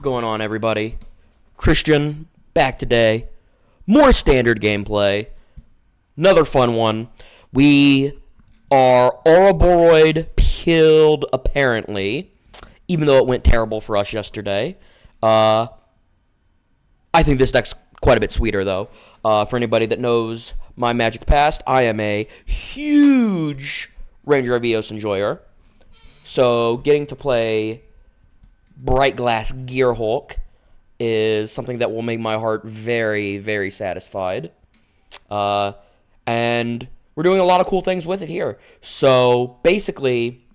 going on, everybody? Christian, back today. More standard gameplay. Another fun one. We are Ouroboroid killed, apparently, even though it went terrible for us yesterday. I think this deck's quite a bit sweeter, though. For anybody that knows my Magic past, I am a huge Ranger of Eos enjoyer. So getting to play Brightglass Gearhulk is something that will make my heart very, very satisfied. And we're doing a lot of cool things with it here. So basically,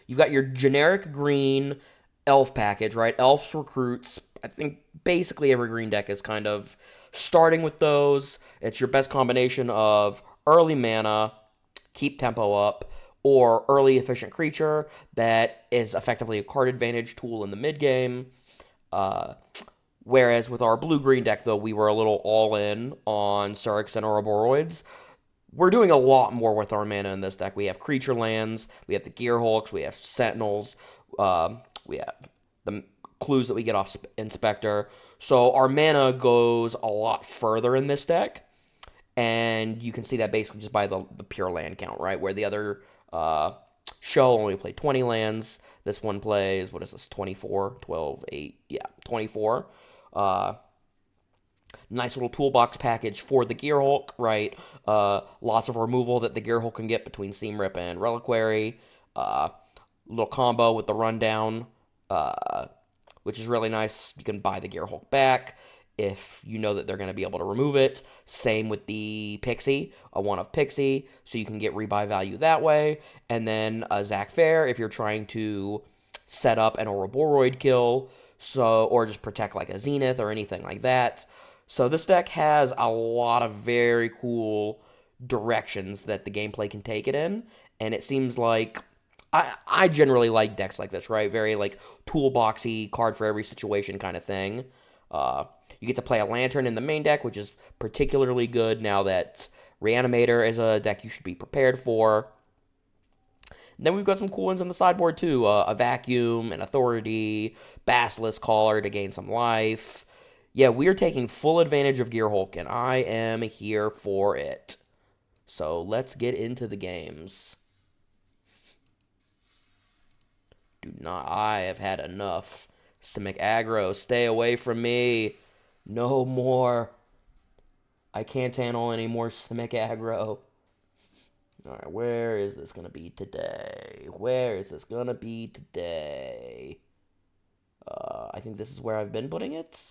you've got your generic green elf package, right? Elves recruits. I think basically every green deck is kind of starting with those. It's your best combination of early mana, keep tempo up, or early efficient creature that is effectively a card advantage tool in the mid game. Whereas with our blue-green deck, though, we were a little all-in on Surix and Ouroboroids. We're doing a lot more with our mana in this deck. We have creature lands, we have the Gearhulks, we have Sentinels, we have the clues that we get off Inspector. So our mana goes a lot further in this deck, and you can see that basically just by the pure land count, right? Where the other show only played 20 lands. This one plays, what is this, 24, 12, 8, yeah, 24. Nice little toolbox package for the Gearhulk, right? Lots of removal that the Gearhulk can get between Seam Rip and Reliquary. Little combo with the Rundown, which is really nice. You can buy the Gearhulk back if you know that they're going to be able to remove it. Same with the Pixie, a one of Pixie, so you can get rebuy value that way. And then a Zack Fair if you're trying to set up an Ouroboroid kill, or just protect like a Zenith or anything like that. So this deck has a lot of very cool directions that the gameplay can take it in, and it seems like I generally like decks like this, right? Very like toolboxy, card for every situation kind of thing. You get to play a Lantern in the main deck, which is particularly good now that Reanimator is a deck you should be prepared for. And then we've got some cool ones on the sideboard too. A Vacuum, an Authority, Basilisk Caller to gain some life. Yeah, we are taking full advantage of Gearhulk, and I am here for it. So let's get into the games. I have had enough. Simic aggro, stay away from me. No more. I can't handle any more Simic aggro. Alright, where is this going to be today? Where is this going to be today? I think this is where I've been putting it.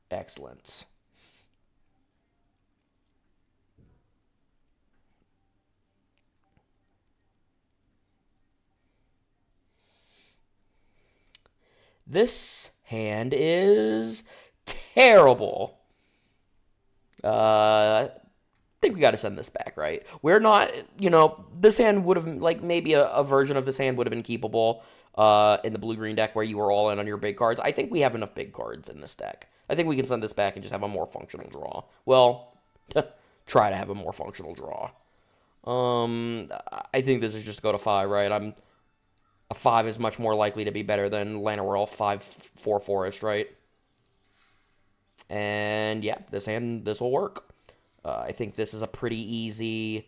Excellent. This hand is terrible. I think we got to send this back, right? We're not, this hand would have, like, maybe a version of this hand would have been keepable in the blue-green deck where you were all in on your big cards. I think we have enough big cards in this deck. I think we can send this back and just have a more functional draw. Well, try to have a more functional draw. I think this is just go to 5, right? A 5 is much more likely to be better than Llanowar Elves 5/4 Forest, right? And yeah, this will work. I think this is a pretty easy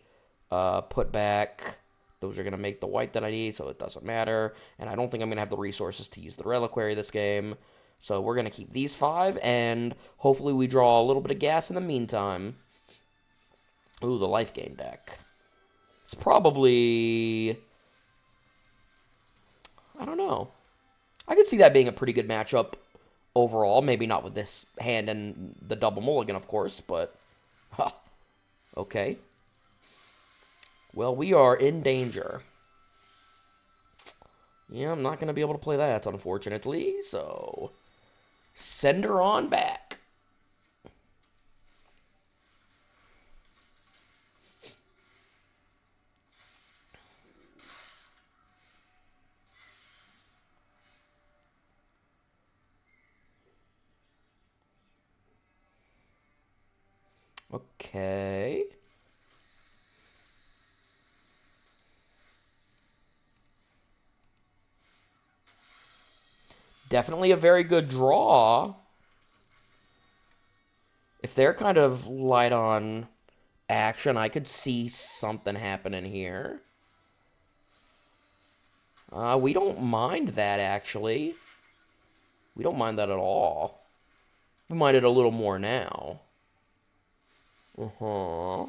put back. Those are going to make the white that I need, so it doesn't matter. And I don't think I'm going to have the resources to use the Reliquary this game. So we're going to keep these 5, and hopefully we draw a little bit of gas in the meantime. Ooh, the Lifegain deck. It's probably... I don't know. I could see that being a pretty good matchup overall. Maybe not with this hand and the double mulligan, of course, but... Huh. Okay. Well, we are in danger. Yeah, I'm not going to be able to play that, unfortunately, so... Send her on back. Okay. Definitely a very good draw. If they're kind of light on action, I could see something happening here. We don't mind that, actually. We don't mind that at all. We mind it a little more now. Uh-huh.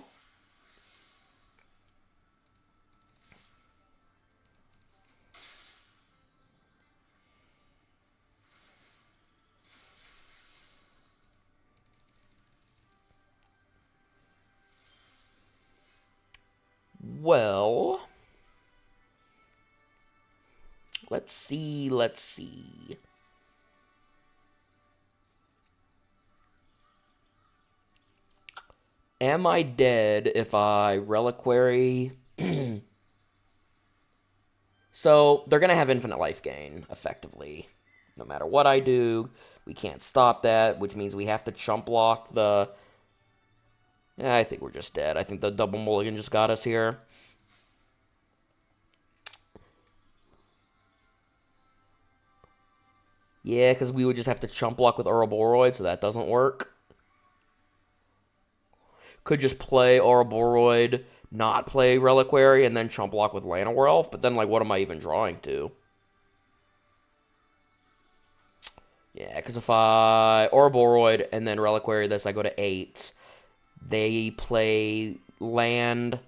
Well, let's see. Am I dead if I Reliquary? So, they're going to have infinite life gain, effectively. No matter what I do, we can't stop that, which means we have to chump block the... Yeah, I think we're just dead. I think the double mulligan just got us here. Yeah, because we would just have to chump block with Ouroboroid, so that doesn't work. Could just play Ouroboroid, not play Reliquary, and then chump block with Llanowar Elves, but then, like, what am I even drawing to? Yeah, because if I Ouroboroid and then Reliquary this, I go to 8. They play land,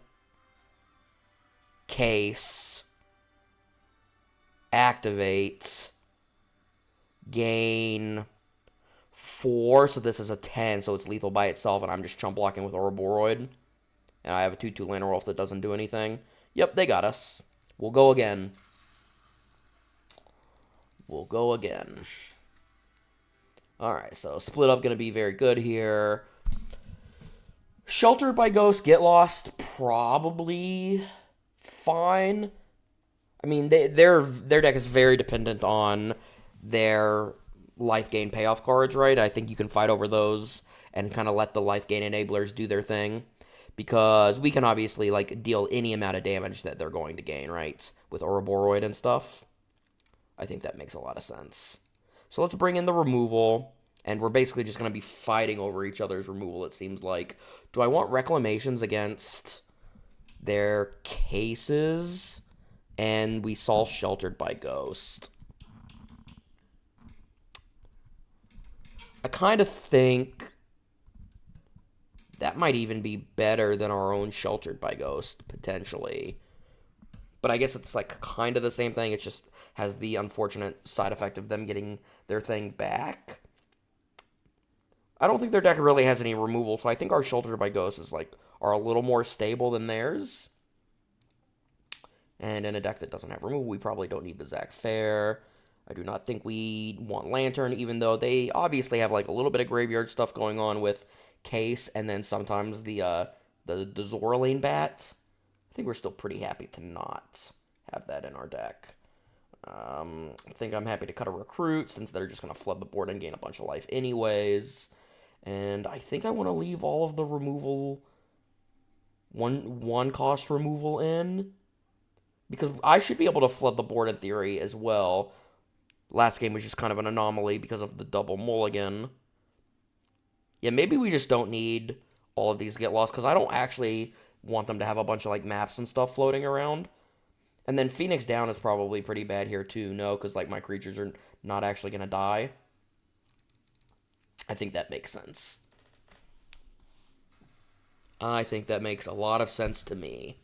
case, activate, gain 4, so this is a 10, so it's lethal by itself, and I'm just chump blocking with Ouroboroid. And I have a 2/2 Llanowar Elf that doesn't do anything. Yep, they got us. We'll go again. We'll go again. Alright, so split up going to be very good here. Sheltered by Ghost, Get Lost, probably fine. I mean, their deck is very dependent on their life gain payoff cards, right? I think you can fight over those and kind of let the life gain enablers do their thing. Because we can obviously, like, deal any amount of damage that they're going to gain, right? With Ouroboroid and stuff. I think that makes a lot of sense. So let's bring in the removal. And we're basically just going to be fighting over each other's removal, it seems like. Do I want reclamations against their cases? And we saw Sheltered by Ghost. I kind of think that might even be better than our own Sheltered by Ghost, potentially. But I guess it's like kind of the same thing. It just has the unfortunate side effect of them getting their thing back. I don't think their deck really has any removal, so I think our Sheltered by Ghost is are a little more stable than theirs. And in a deck that doesn't have removal, we probably don't need the Zack Fair. I do not think we want Lantern, even though they obviously have like a little bit of graveyard stuff going on with Case, and then sometimes the Zoraline Bat. I think we're still pretty happy to not have that in our deck. I think I'm happy to cut a Recruit, since they're just going to flood the board and gain a bunch of life anyways. And I think I want to leave all of the removal, one cost removal in, because I should be able to flood the board in theory as well. Last game was just kind of an anomaly because of the double mulligan. Yeah, maybe we just don't need all of these Get Lost, because I don't actually want them to have a bunch of like maps and stuff floating around. And then Phoenix Down is probably pretty bad here too, no? Because like my creatures are not actually going to die. I think that makes sense. I think that makes a lot of sense to me.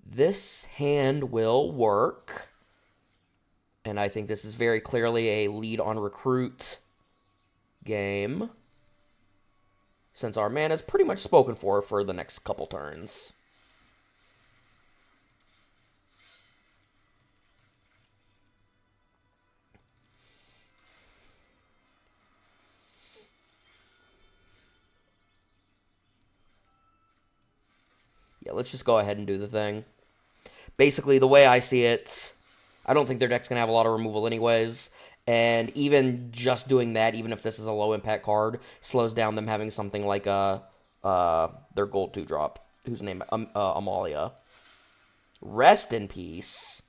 This hand will work. And I think this is very clearly a lead on Recruit game, since our mana is pretty much spoken for the next couple turns. Yeah, let's just go ahead and do the thing. Basically, the way I see it, I don't think their deck's going to have a lot of removal anyways. And even just doing that, even if this is a low impact card, slows down them having something like their gold 2-drop. whose name? Amalia. Rest in Peace?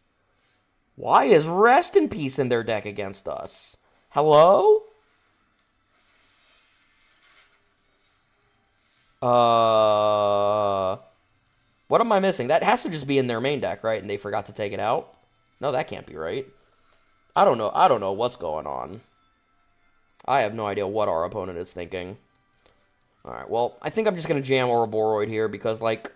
Why is Rest in Peace in their deck against us? Hello? What am I missing? That has to just be in their main deck, right? And they forgot to take it out? No, that can't be right. I don't know. I don't know what's going on. I have no idea what our opponent is thinking. Alright, well, I think I'm just going to jam Ouroboroid here because, like,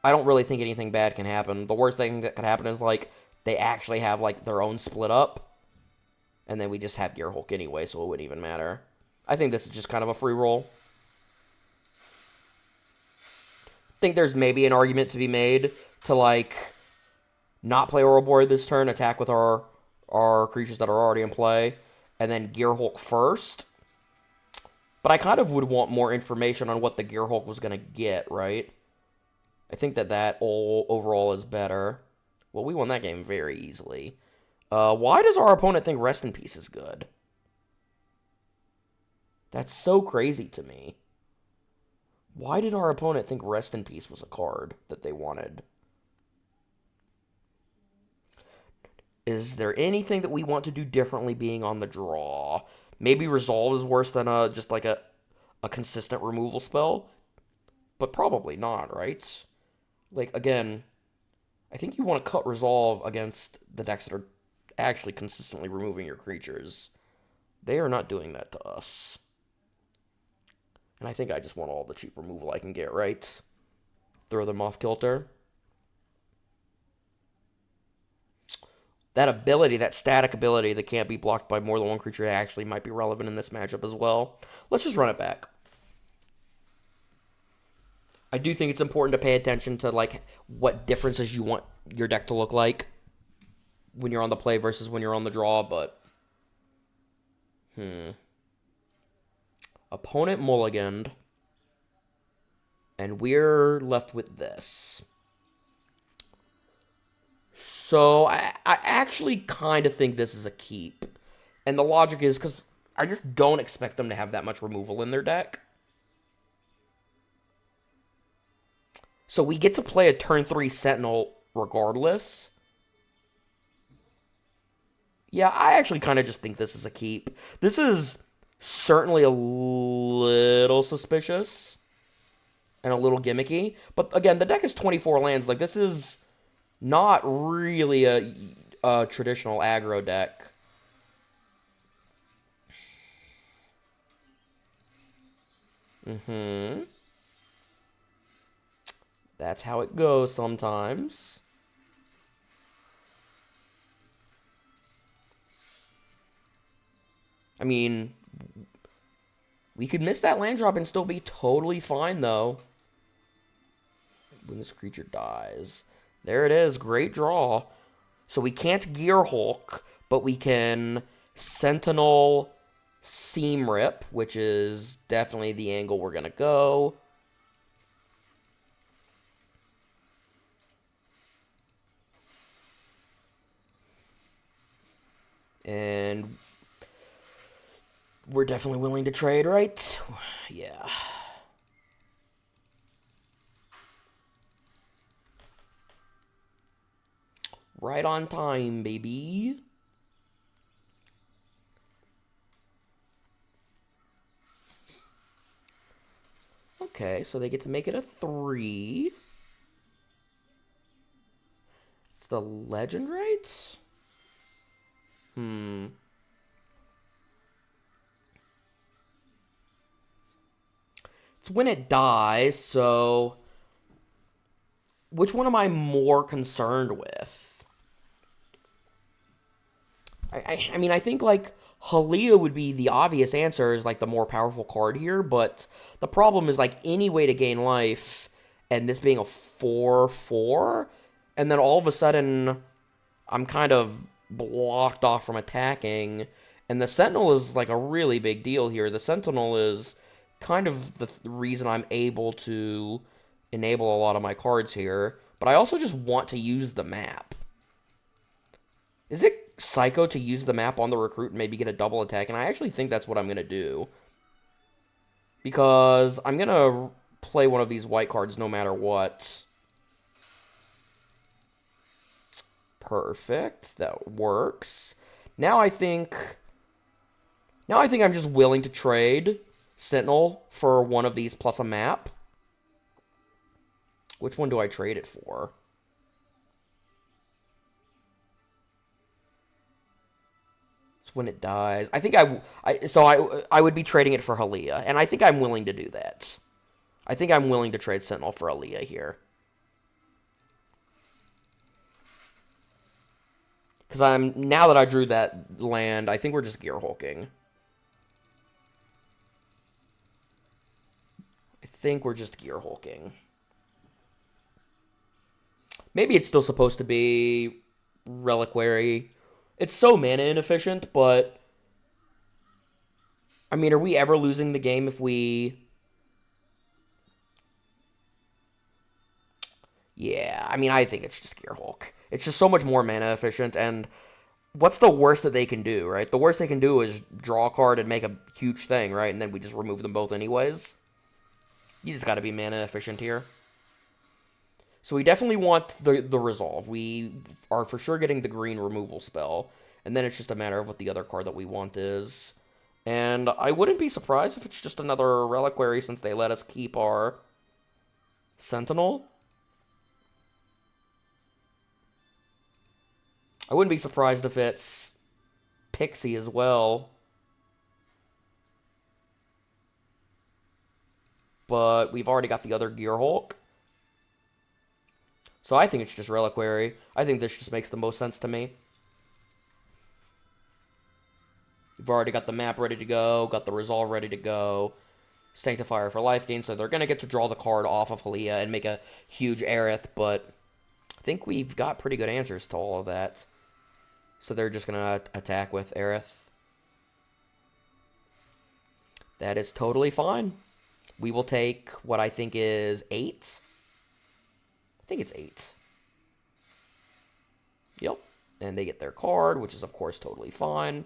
I don't really think anything bad can happen. The worst thing that could happen is, like, they actually have, like, their own split up. And then we just have Gearhulk anyway, so it wouldn't even matter. I think this is just kind of a free roll. I think there's maybe an argument to be made to, like, not play Ouroboroid this turn, attack with our creatures that are already in play, and then Gearhulk first. But I kind of would want more information on what the Gearhulk was going to get, right? I think that all overall is better. Well, we won that game very easily. Why does our opponent think Rest in Peace is good? That's so crazy to me. Why did our opponent think Rest in Peace was a card that they wanted? Is there anything that we want to do differently being on the draw? Maybe Resolve is worse than just like a consistent removal spell? But probably not, right? Like, again, I think you want to cut Resolve against the decks that are actually consistently removing your creatures. They are not doing that to us. And I think I just want all the cheap removal I can get, right? Throw them off kilter. That ability, that static ability that can't be blocked by more than one creature actually might be relevant in this matchup as well. Let's just run it back. I do think it's important to pay attention to, like, what differences you want your deck to look like when you're on the play versus when you're on the draw, but... Opponent mulliganed. And we're left with this. So, I actually kind of think this is a keep. And the logic is because I just don't expect them to have that much removal in their deck. So we get to play a turn 3 Sentinel regardless. Yeah, I actually kind of just think this is a keep. This is certainly a little suspicious and a little gimmicky. But again, the deck is 24 lands. Like, this is not really a traditional aggro deck. That's how it goes sometimes. I mean, we could miss that land drop and still be totally fine, though. When this creature dies. There it is. Great draw. So we can't Gearhulk, but we can Sentinel Seam Rip, which is definitely the angle we're going to go. And we're definitely willing to trade, right? Yeah. Right on time, baby. Okay, so they get to make it a 3. It's the legend, right? It's when it dies, so... Which one am I more concerned with? I mean, I think, like, Halia would be the obvious answer, is, like, the more powerful card here, but the problem is, like, any way to gain life, and this being a 4/4, and then all of a sudden, I'm kind of blocked off from attacking, and the Sentinel is, like, a really big deal here. The Sentinel is kind of the reason I'm able to enable a lot of my cards here, but I also just want to use the map. Is it psycho to use the map on the recruit and maybe get a double attack? And I actually think that's what I'm going to do. Because I'm going to play one of these white cards no matter what. Perfect. That works. Now I think I'm just willing to trade Sentinel for one of these plus a map. Which one do I trade it for? It's when it dies. I think I would be trading it for Halia, and I think I'm willing to do that. I think I'm willing to trade Sentinel for Halia here. Because now that I drew that land, I think we're just Gearhulking. I think we're just Gearhulking. Maybe it's still supposed to be Reliquary. It's so mana inefficient, but I mean, are we ever losing the game if we... Yeah, I mean, I think it's just Gearhulk. It's just so much more mana efficient, and what's the worst that they can do, right? The worst they can do is draw a card and make a huge thing, right? And then we just remove them both anyways. You just gotta be mana efficient here. So we definitely want the resolve. We are for sure getting the green removal spell. And then it's just a matter of what the other card that we want is. And I wouldn't be surprised if it's just another Reliquary since they let us keep our Sentinel. I wouldn't be surprised if it's Pixie as well. But we've already got the other Gearhulk. So I think it's just Reliquary. I think this just makes the most sense to me. We've already got the map ready to go, got the Resolve ready to go. Sanctifier for Lifegain, so they're going to get to draw the card off of Halia and make a huge Aerith, but I think we've got pretty good answers to all of that. So they're just going to attack with Aerith. That is totally fine. We will take what I think is 8. I think it's 8. Yep. And they get their card, which is, of course, totally fine.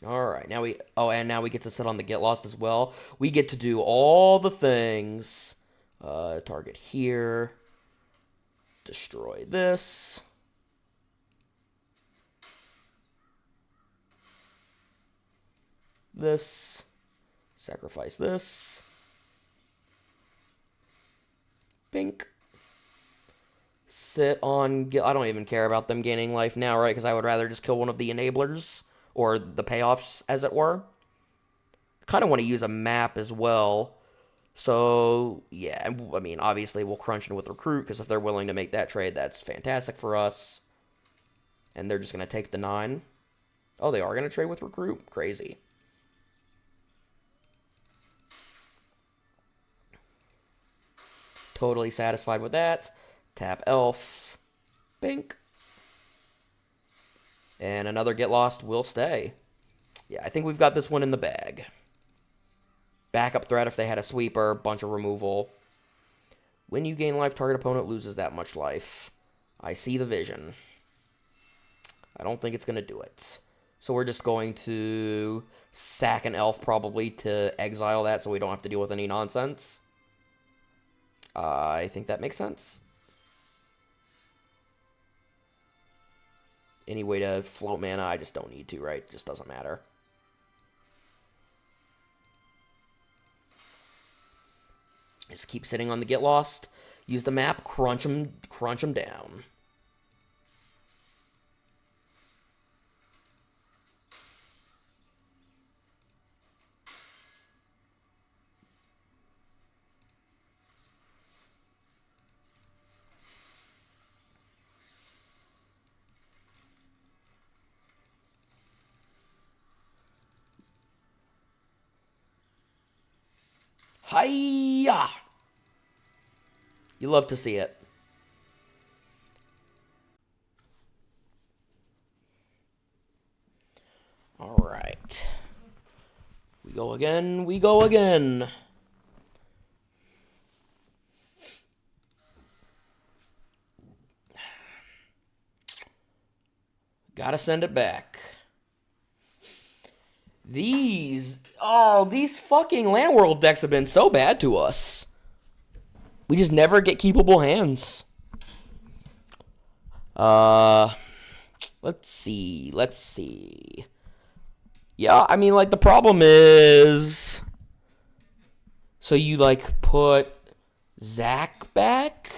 Alright, now we... Oh, and now we get to sit on the Get Lost as well. We get to do all the things. Target here. Destroy this. This. Sacrifice this. Pink. Sit on... I don't even care about them gaining life now, right? Because I would rather just kill one of the enablers. Or the payoffs, as it were. Kind of want to use a map as well. So, yeah, I mean, obviously we'll crunch in with Recruit, because if they're willing to make that trade, that's fantastic for us. And they're just going to take the 9. Oh, they are going to trade with Recruit? Crazy. Totally satisfied with that. Tap Elf. Bink. And another Get Lost will stay. Yeah, I think we've got this one in the bag. Backup threat if they had a sweeper. Bunch of removal. When you gain life, target opponent loses that much life. I see the vision. I don't think it's going to do it. So we're just going to sack an elf probably to exile that so we don't have to deal with any nonsense. I think that makes sense. Any way to float mana, I just don't need to, right? It just doesn't matter. Just keep sitting on the Get Lost. Use the map, crunch them down. Hiya! You love to see it. All right. We go again. We go again. Gotta send it back. These fucking Land World decks have been so bad to us. We just never get keepable hands. Let's see. Yeah, I mean, like, the problem is... So you, like, put Zack back?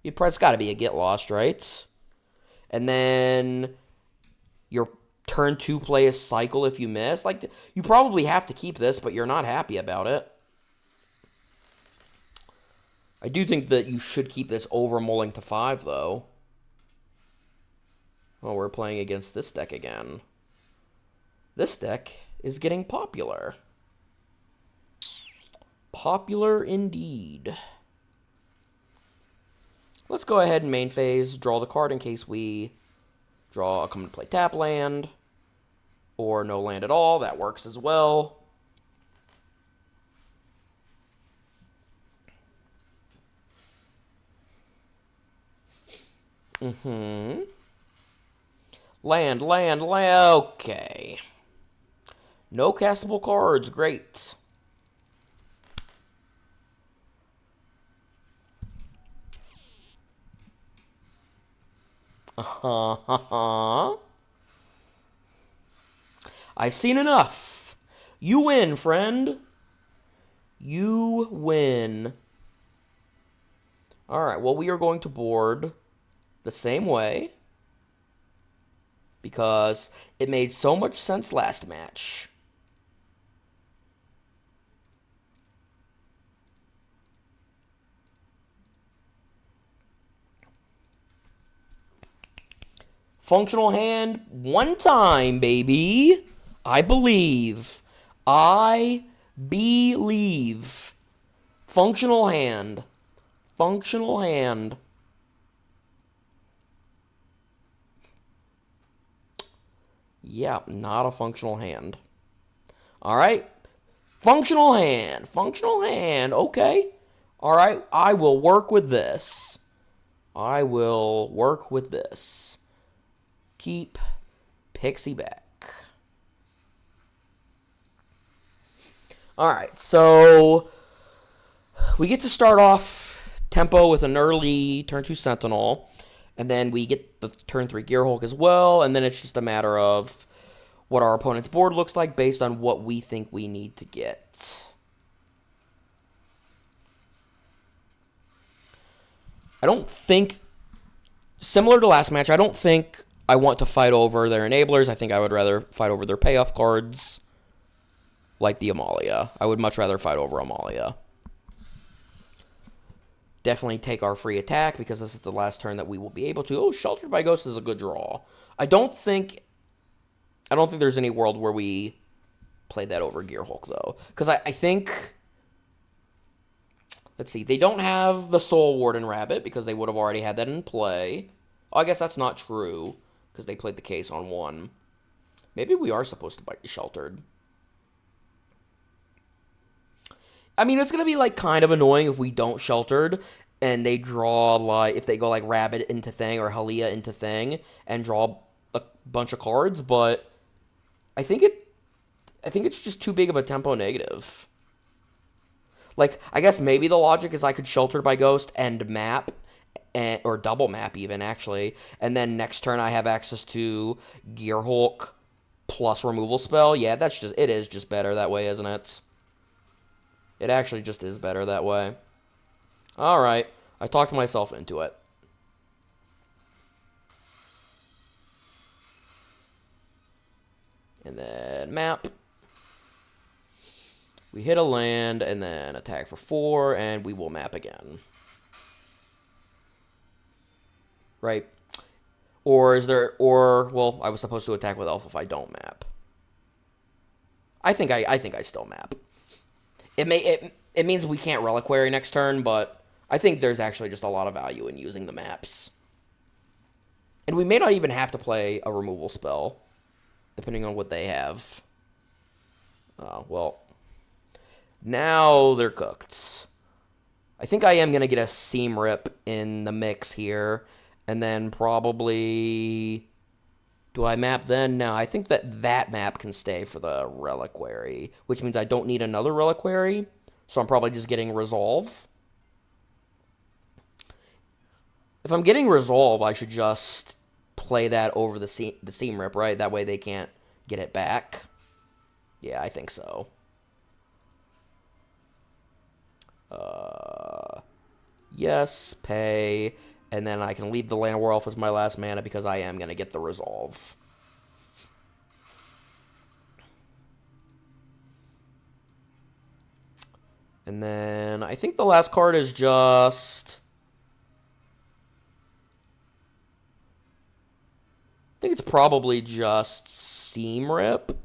It's gotta be a get lost, right? And then your turn 2 play a cycle if you miss. Like, you probably have to keep this, but you're not happy about it. I do think that you should keep this over mulling to 5, though. Oh, we're playing against this deck again. This deck is getting popular. Popular indeed. Let's go ahead and main phase, draw the card in case we come to play tap land. Or no land at all, that works as well. Land. Okay. No castable cards. Great. I've seen enough. You win, friend. You win. Alright, well, we are going to board the same way. Because it made so much sense last match. Functional hand one time, baby. I believe. I believe. Functional hand. Functional hand. Yeah, not a functional hand. Alright. Functional hand. Functional hand. Okay. Alright, I will work with this. I will work with this. Keep Pixie back. Alright, so we get to start off tempo with an early turn 2 Sentinel. And then we get the turn 3 Gearhulk as well. And then it's just a matter of what our opponent's board looks like based on what we think we need to get. I don't think, similar to last match, I don't think I want to fight over their enablers. I think I would rather fight over their payoff cards, like the Amalia. I would much rather fight over Amalia. Definitely take our free attack, because this is the last turn that we will be able to. Oh, Sheltered by Ghost is a good draw. I don't think there's any world where we play that over Gearhulk, though. Because I think... Let's see. They don't have the Soul Warden Rabbit, because they would have already had that in play. Oh, I guess that's not true, because they played the case on 1. Maybe we are supposed to bite the Sheltered. I mean, it's going to be, like, kind of annoying if we don't Sheltered, and they draw, like, if they go, like, Rabbit into Thing or Halia into Thing, and draw a bunch of cards, but I think it's just too big of a tempo negative. Like, I guess maybe the logic is I could Sheltered by Ghost and map, or double map even, actually, and then next turn I have access to Gearhulk plus removal spell. Yeah, it is just better that way, isn't it? It actually just is better that way. Alright, I talked myself into it. And then map. We hit a land, and then attack for 4, and we will map again. Right? Well, I was supposed to attack with Elf if I don't map. I think I still map. It means we can't Reliquary next turn, but I think there's actually just a lot of value in using the maps. And we may not even have to play a removal spell, depending on what they have. Well, now they're cooked. I think I am going to get a Seam Rip in the mix here, and then probably... Do I map then? No, I think that map can stay for the Reliquary, which means I don't need another Reliquary, so I'm probably just getting Resolve. If I'm getting Resolve, I should just play that over the Seam Rip, right? That way they can't get it back. Yeah, I think so. Yes, pay, and then I can leave the Llanowar Elf as my last mana because I am going to get the Resolve. And then I think the last card is just... I think it's probably just Seam Rip.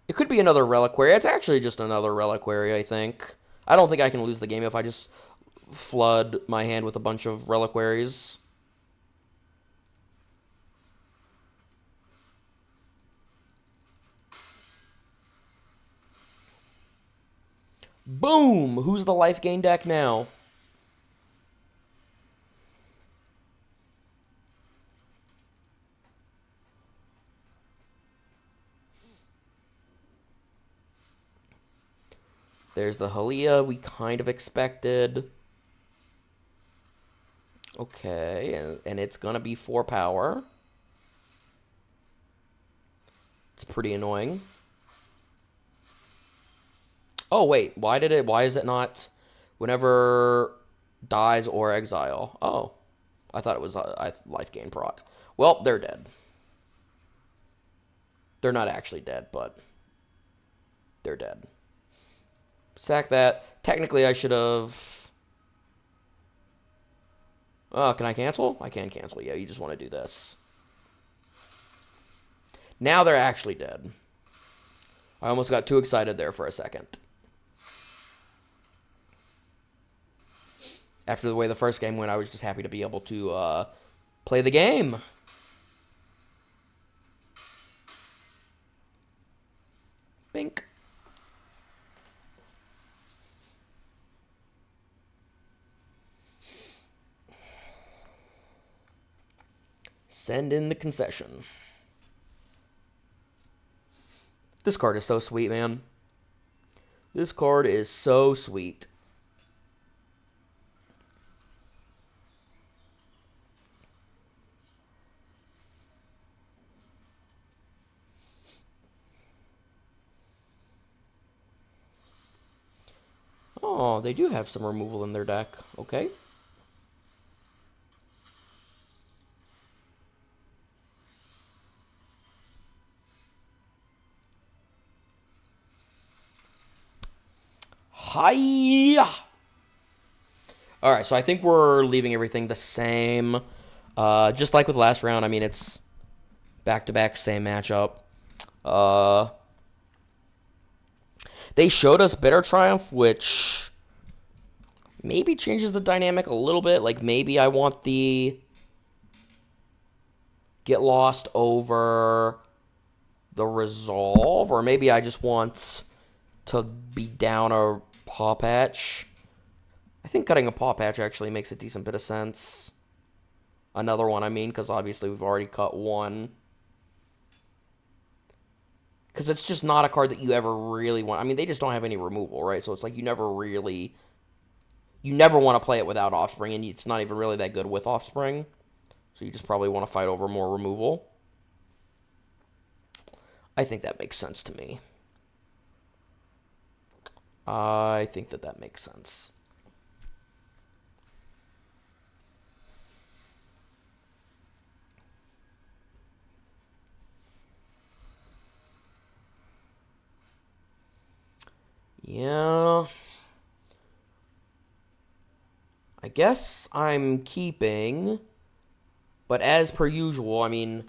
It could be another Reliquary. It's actually just another Reliquary, I think. I don't think I can lose the game if I just flood my hand with a bunch of Reliquaries. Boom! Who's the Lifegain deck now? There's the Halia we kind of expected. Okay, and it's gonna be 4 power. It's pretty annoying. Oh, wait, why is it not whenever dies or exile? Oh, I thought it was Lifegain proc. Well, they're dead. They're not actually dead, but they're dead. Sack that. Technically, I should have... Oh, can I cancel? I can cancel. Yeah, you just want to do this. Now they're actually dead. I almost got too excited there for a second. After the way the first game went, I was just happy to be able to play the game. Bink. Send in the concession. This card is so sweet, man. This card is so sweet. Oh, they do have some removal in their deck. Okay. Hiya! Alright, so I think we're leaving everything the same. Just like with last round, I mean, it's back-to-back, same matchup. They showed us Bitter Triumph, which maybe changes the dynamic a little bit. Like, maybe I want the Get Lost over the Resolve, or maybe I just want to be down a Pawpatch. I think cutting a Pawpatch actually makes a decent bit of sense. Another one, I mean, because obviously we've already cut one. Because it's just not a card that you ever really want. I mean, they just don't have any removal, right? So it's like you never want to play it without Offspring, and it's not even really that good with Offspring. So you just probably want to fight over more removal. I think that makes sense to me. I think that makes sense. Yeah. I guess I'm keeping, but as per usual, I mean,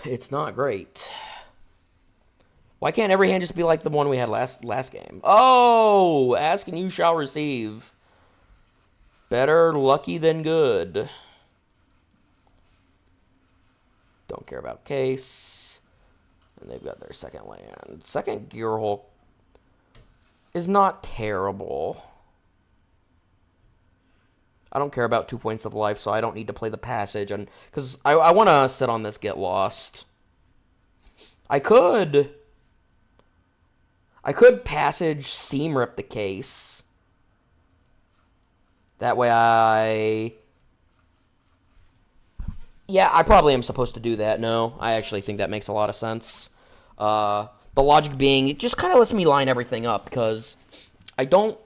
it's not great. Why can't every hand just be like the one we had last game? Oh, ask and you shall receive. Better lucky than good. Don't care about case. And they've got their second land. Second Gearhulk is not terrible. I don't care about 2 points of life, so I don't need to play the passage, and because I want to sit on this Get Lost. I could passage Seam Rip the case. That way yeah, I probably am supposed to do that. No, I actually think that makes a lot of sense. The logic being, it just kind of lets me line everything up, because I don't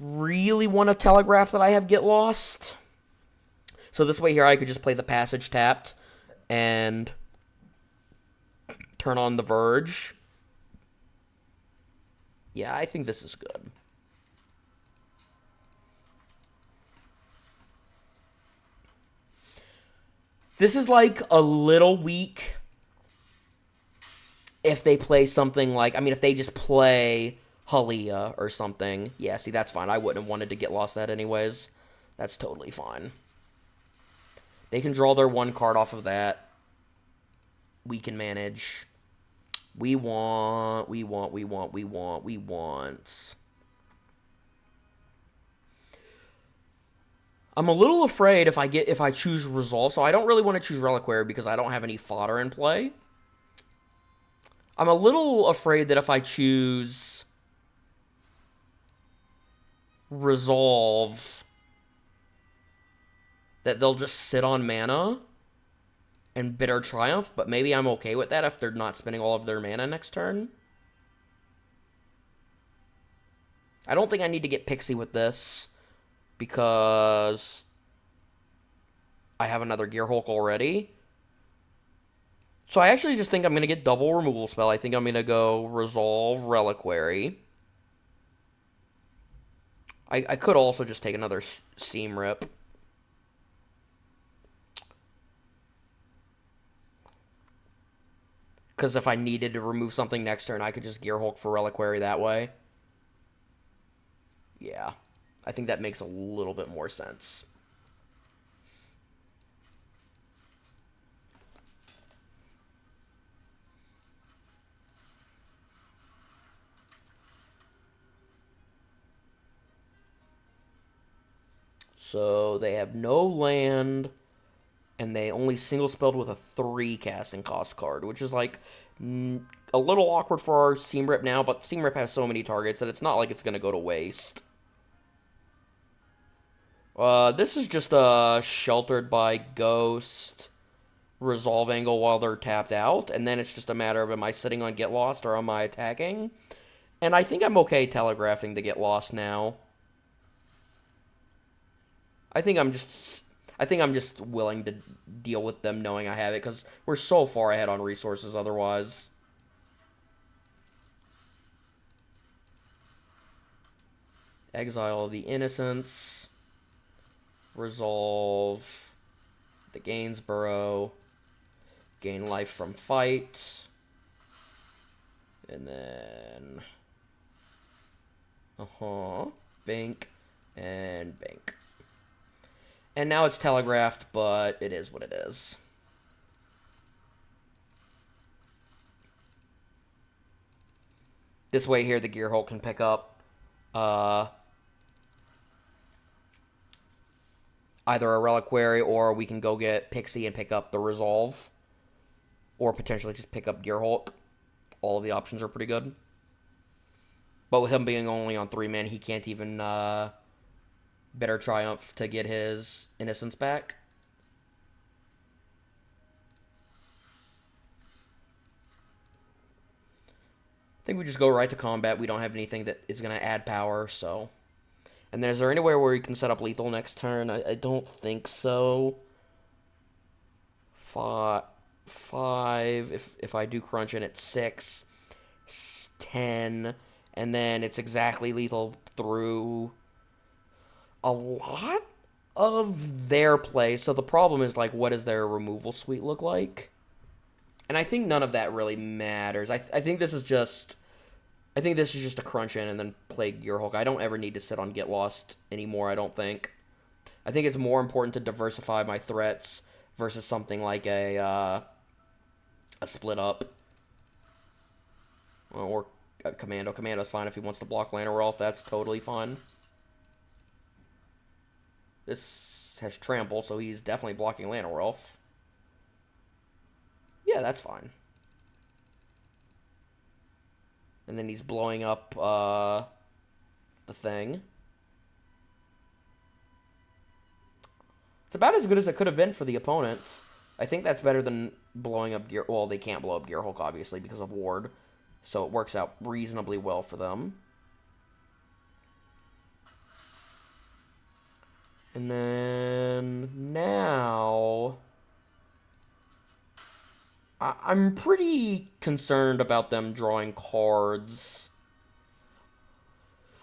really want to telegraph that I have Get Lost. So this way here, I could just play the passage tapped and turn on the Verge. Yeah, I think this is good. This is like a little weak if they play something like, I mean, if they just play Halia or something. Yeah, see, that's fine. I wouldn't have wanted to Get Lost that anyways. That's totally fine. They can draw their one card off of that. We can manage. We want. I'm a little afraid if I choose Resolve, so I don't really want to choose Reliquary because I don't have any fodder in play. I'm a little afraid that if I choose Resolve, that they'll just sit on mana and Bitter Triumph, but maybe I'm okay with that if they're not spending all of their mana next turn. I don't think I need to get Pixie with this, because I have another Gearhulk already. So I actually just think I'm going to get double removal spell. I think I'm going to go Resolve Reliquary. I could also just take another Seam Rip. Because if I needed to remove something next turn, I could just Gearhulk for Reliquary that way. Yeah. I think that makes a little bit more sense. So they have no land, and they only single spelled with a 3 casting cost card, which is like a little awkward for our Seam Rip now, but Seam Rip has so many targets that it's not like it's going to go to waste. This is just sheltered by Ghost, Resolve Angle while they're tapped out, and then it's just a matter of, am I sitting on Get Lost or am I attacking? And I think I'm okay telegraphing the Get Lost now. I think I'm just willing to deal with them knowing I have it, because we're so far ahead on resources otherwise. Exile the Innocents. Resolve the Gainsborough. Gain life from fight. And then... Bank and bank. And now it's telegraphed, but it is what it is. This way here, the Gearhulk can pick up either a Reliquary, or we can go get Pixie and pick up the Resolve. Or potentially just pick up Gearhulk. All of the options are pretty good. But with him being only on 3 men, he can't even Bitter Triumph to get his Innocence back. I think we just go right to combat. We don't have anything that is going to add power, so... And then is there anywhere where we can set up lethal next turn? I don't think so. 5. If I do crunch in, it's 6. 10. And then it's exactly lethal through a lot of their play. So the problem is, like, what does their removal suite look like? And I think none of that really matters. I think this is just... I think this is just a crunch in and then play Gearhulk. I don't ever need to sit on Get Lost anymore, I don't think. I think it's more important to diversify my threats versus something like a split up. Or a Commando. Commando's fine if he wants to block Llanowar Elf. That's totally fine. This has trample, so he's definitely blocking Llanowar Elf. Yeah, that's fine. And then he's blowing up the thing. It's about as good as it could have been for the opponent. I think that's better than blowing up Gear... Well, they can't blow up Gearhulk, obviously, because of Ward. So it works out reasonably well for them. And then... Now... I'm pretty concerned about them drawing cards.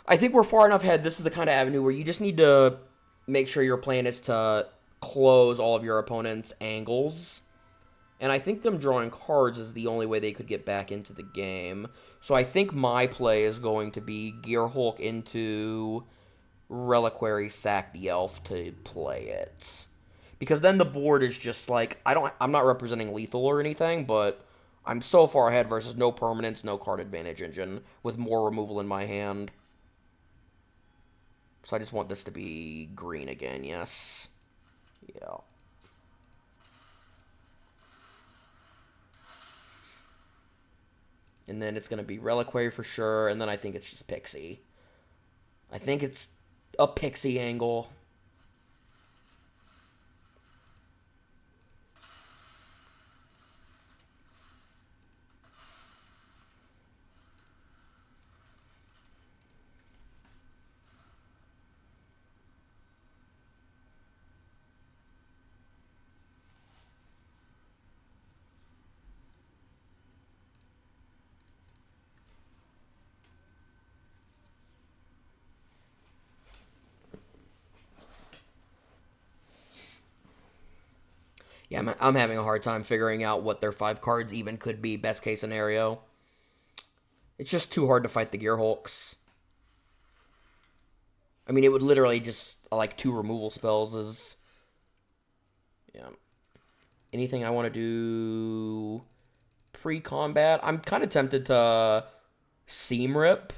I think we're far enough ahead. This is the kind of avenue where you just need to make sure your plan is to close all of your opponent's angles. And I think them drawing cards is the only way they could get back into the game. So I think my play is going to be Gearhulk into Reliquary, sack the elf to play it. Because then the board is just like, I'm not representing lethal or anything, but I'm so far ahead versus no permanence, no card advantage engine, with more removal in my hand. So I just want this to be green again, yes. Yeah. And then it's going to be Reliquary for sure, and then I think it's just Pixie. I think it's a Pixie angle. Yeah, I'm having a hard time figuring out what their 5 cards even could be, best case scenario. It's just too hard to fight the Gearhulks. I mean, it would literally just, like, 2 removal spells is... Yeah. Anything I want to do pre-combat? I'm kind of tempted to Seam Rip.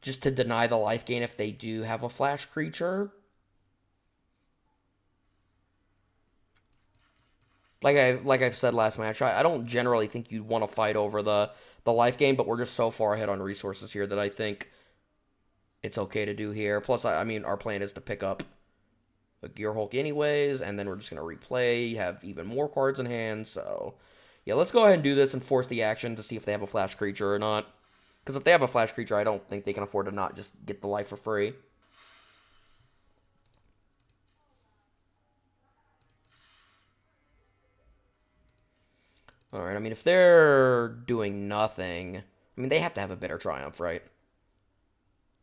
Just to deny the life gain if they do have a flash creature. Like I've said last match, I don't generally think you'd want to fight over the life gain, but we're just so far ahead on resources here that I think it's okay to do here. Plus, I mean, our plan is to pick up a Gearhulk anyways, and then we're just going to replay, have even more cards in hand, so... Yeah, let's go ahead and do this and force the action to see if they have a flash creature or not. Because if they have a flash creature, I don't think they can afford to not just get the life for free. Alright, I mean, if they're doing nothing... I mean, they have to have a Bitter Triumph, right?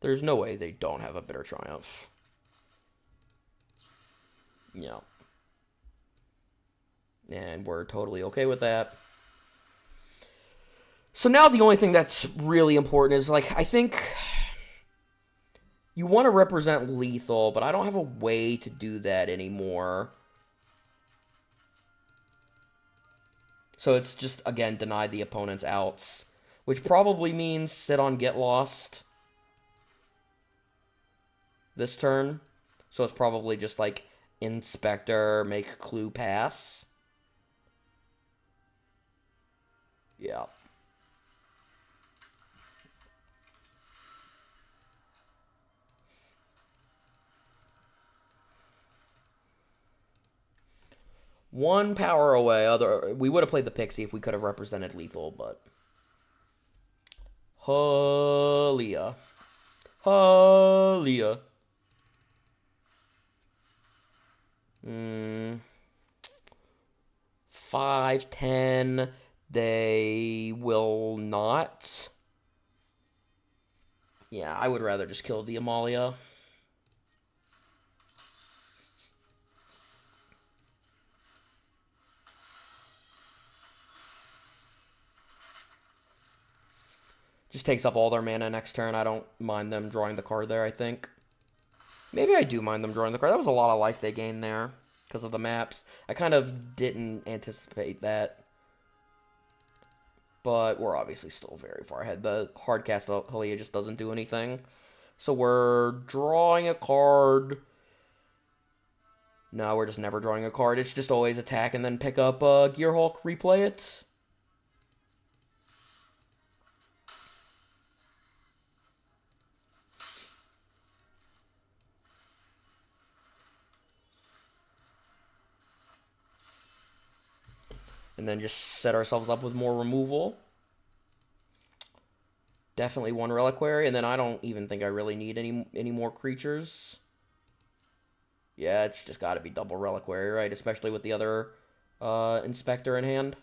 There's no way they don't have a Bitter Triumph. Yeah. And we're totally okay with that. So now the only thing that's really important is, like, I think... You want to represent lethal, but I don't have a way to do that anymore. So it's just, again, deny the opponent's outs. Which probably means sit on Get Lost this turn. So it's probably just, like, Inspector, make Clue pass. Yeah. One power away. We would have played the Pixie if we could have represented lethal, but... Halia. Halia. 5, 10. They will not. Yeah, I would rather just kill the Amalia. Just takes up all their mana next turn. I don't mind them drawing the card there, I think. Maybe I do mind them drawing the card. That was a lot of life they gained there because of the maps. I kind of didn't anticipate that. But we're obviously still very far ahead. The hard cast Halia just doesn't do anything. So we're drawing a card. No, we're just never drawing a card. It's just always attack and then pick up Gearhulk, replay it. And then just set ourselves up with more removal. Definitely one Reliquary, and then I don't even think I really need any more creatures. Yeah, it's just got to be double Reliquary, right? Especially with the other Inspector in hand.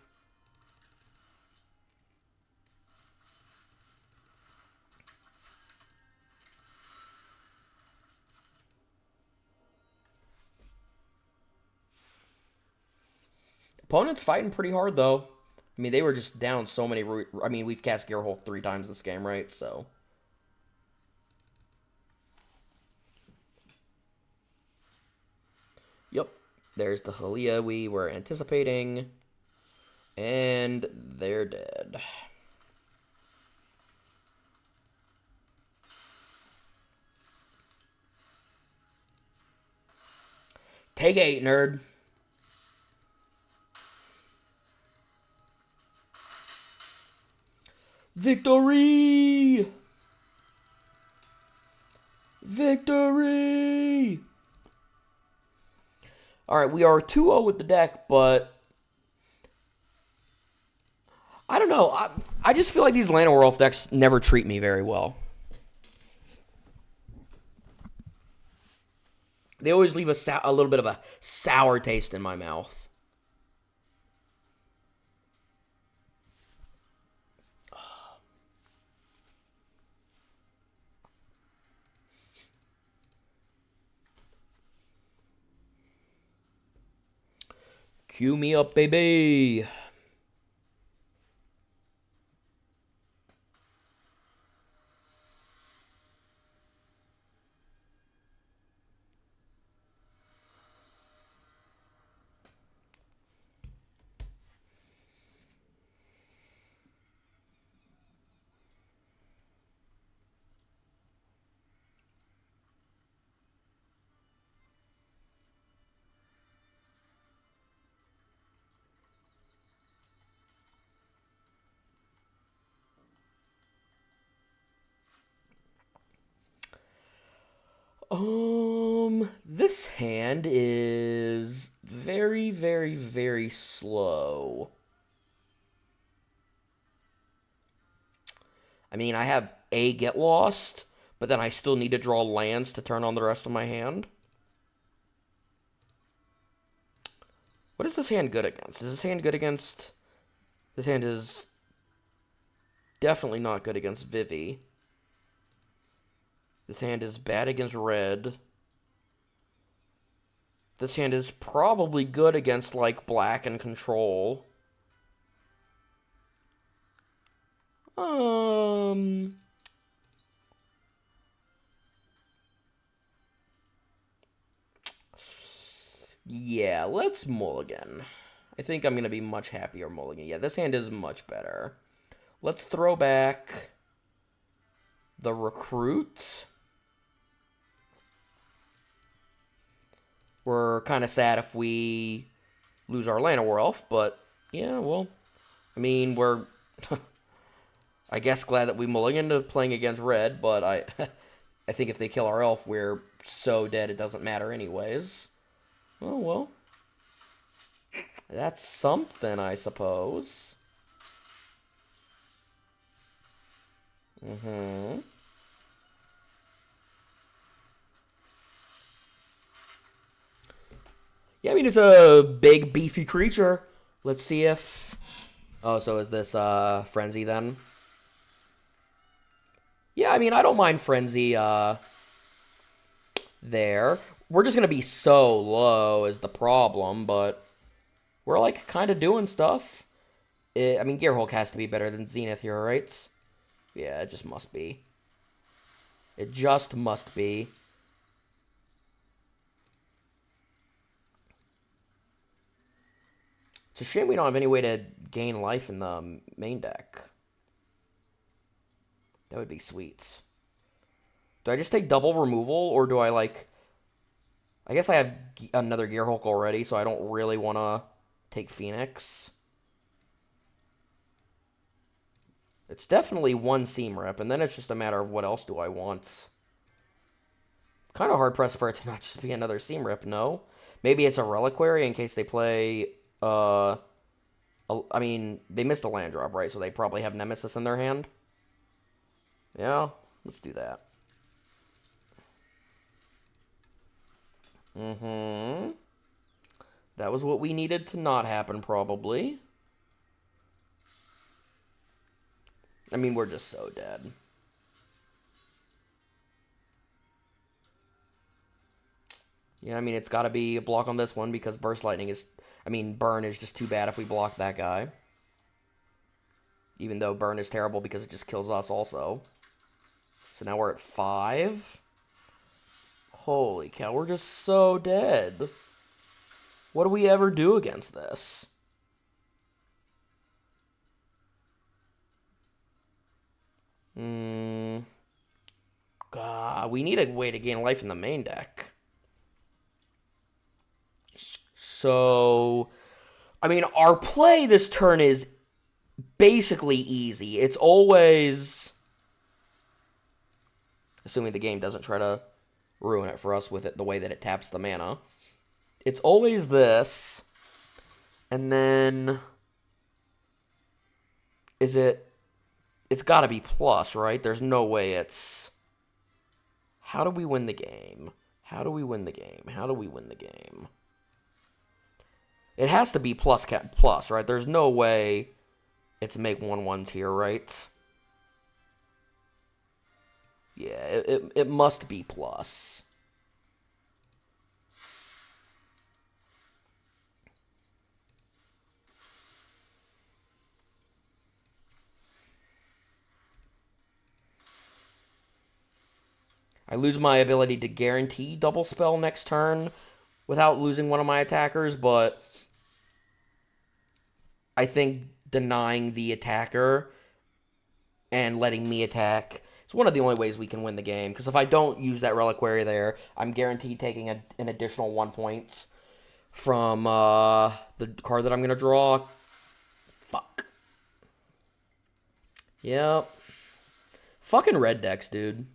Opponent's fighting pretty hard, though. I mean, they were just down so many... I mean, we've cast Gearhulk 3 times this game, right? So... Yep. There's the Halia we were anticipating. And they're dead. Take 8, nerd. Victory! Victory! Alright, we are 2-0 with the deck, but... I don't know. I just feel like these Llanowar Elf decks never treat me very well. They always leave a little bit of a sour taste in my mouth. Cue me up, baby. This hand is very, very, very slow. I mean, I have a Get Lost, but then I still need to draw lands to turn on the rest of my hand. What is this hand good against? Is this hand good against... This hand is definitely not good against Vivi. This hand is bad against red. This hand is probably good against, like, black and control. Yeah, let's mulligan. I think I'm going to be much happier mulligan. Yeah, this hand is much better. Let's throw back the Recruit. We're kind of sad if we lose our Llanowar Elf, but yeah, well, I mean, we're, I guess, glad that we mulliganed to playing against red, but I think if they kill our elf, we're so dead it doesn't matter anyways. Oh, well. That's something, I suppose. Yeah, I mean, it's a big, beefy creature. Let's see if... Oh, so is this Frenzy, then? Yeah, I mean, I don't mind Frenzy there. We're just going to be so low is the problem, but we're, like, kind of doing stuff. I mean, Gearhulk has to be better than Zenith here, right? Yeah, it just must be. It just must be. It's a shame we don't have any way to gain life in the main deck. That would be sweet. Do I just take double removal, or do I, like... I guess I have another Gearhulk already, so I don't really want to take Phoenix. It's definitely one Seam Rip, and then it's just a matter of what else do I want. Kind of hard-pressed for it to not just be another Seam Rip, no? Maybe it's a Reliquary in case they play, I mean, they missed a land drop, right? So they probably have Nemesis in their hand. Yeah, let's do that. That was what we needed to not happen, probably. I mean, we're just so dead. Yeah, I mean, it's got to be a block on this one because Burst Lightning is... I mean, Burn is just too bad if we block that guy. Even though Burn is terrible because it just kills us also. So now we're at 5. Holy cow, we're just so dead. What do we ever do against this? God, we need a way to gain life in the main deck. So, I mean, our play this turn is basically easy. It's always, assuming the game doesn't try to ruin it for us with it the way that it taps the mana. It's always this, and then it's got to be plus, right? There's no way it's, how do we win the game? How do we win the game? How do we win the game? It has to be plus, right? There's no way it's make 1/1s here, right? Yeah, it must be plus. I lose my ability to guarantee double spell next turn without losing one of my attackers, but I think denying the attacker and letting me attack is one of the only ways we can win the game. Because if I don't use that Reliquary there, I'm guaranteed taking an additional 1 point from the card that I'm going to draw. Fuck. Yep. Fucking red decks, dude.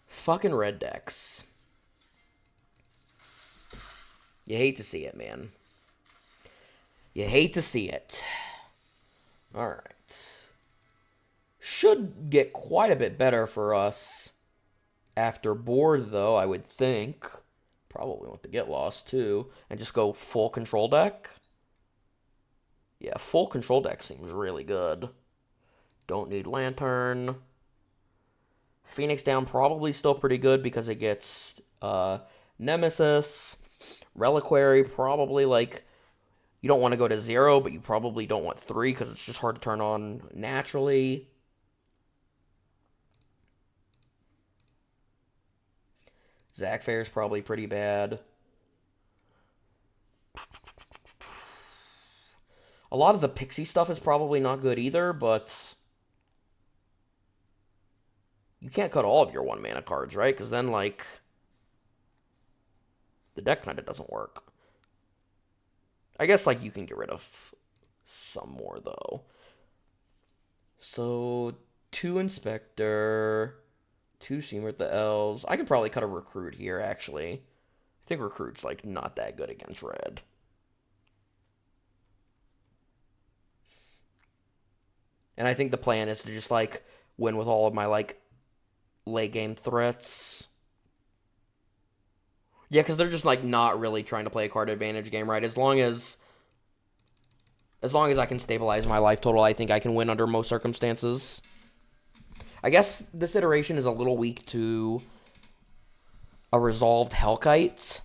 Fucking red decks. You hate to see it, man. You hate to see it. Alright. Should get quite a bit better for us after board, though, I would think. Probably want to get lost, too. And just go full control deck. Yeah, full control deck seems really good. Don't need Lantern. Phoenix down probably still pretty good because it gets Nemesis. Reliquary probably, like, you don't want to go to 0, but you probably don't want 3 because it's just hard to turn on naturally. Zack Fair is probably pretty bad. A lot of the Pixie stuff is probably not good either, but you can't cut all of your 1-mana cards, right? Because then, like, the deck kind of doesn't work. I guess, like, you can get rid of some more, though. So, 2 Inspector, 2 Seamer the Elves. I could probably cut a Recruit here, actually. I think Recruit's, like, not that good against red. And I think the plan is to just, like, win with all of my, like, late game threats. Yeah, because they're just, like, not really trying to play a card advantage game, right? As long as I can stabilize my life total, I think I can win under most circumstances. I guess this iteration is a little weak to a resolved Hellkite.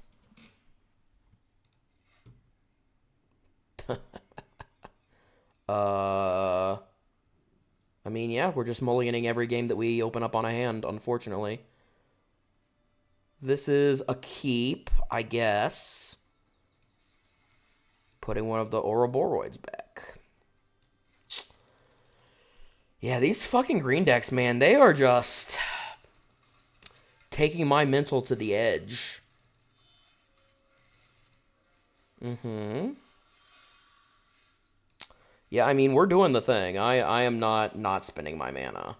I mean, yeah, we're just mulliganing every game that we open up on a hand, unfortunately. This is a keep, I guess. Putting one of the Ouroboroids back. Yeah, these fucking green decks, man, they are just taking my mental to the edge. Mm-hmm. Yeah, I mean, we're doing the thing. I am not spending my mana.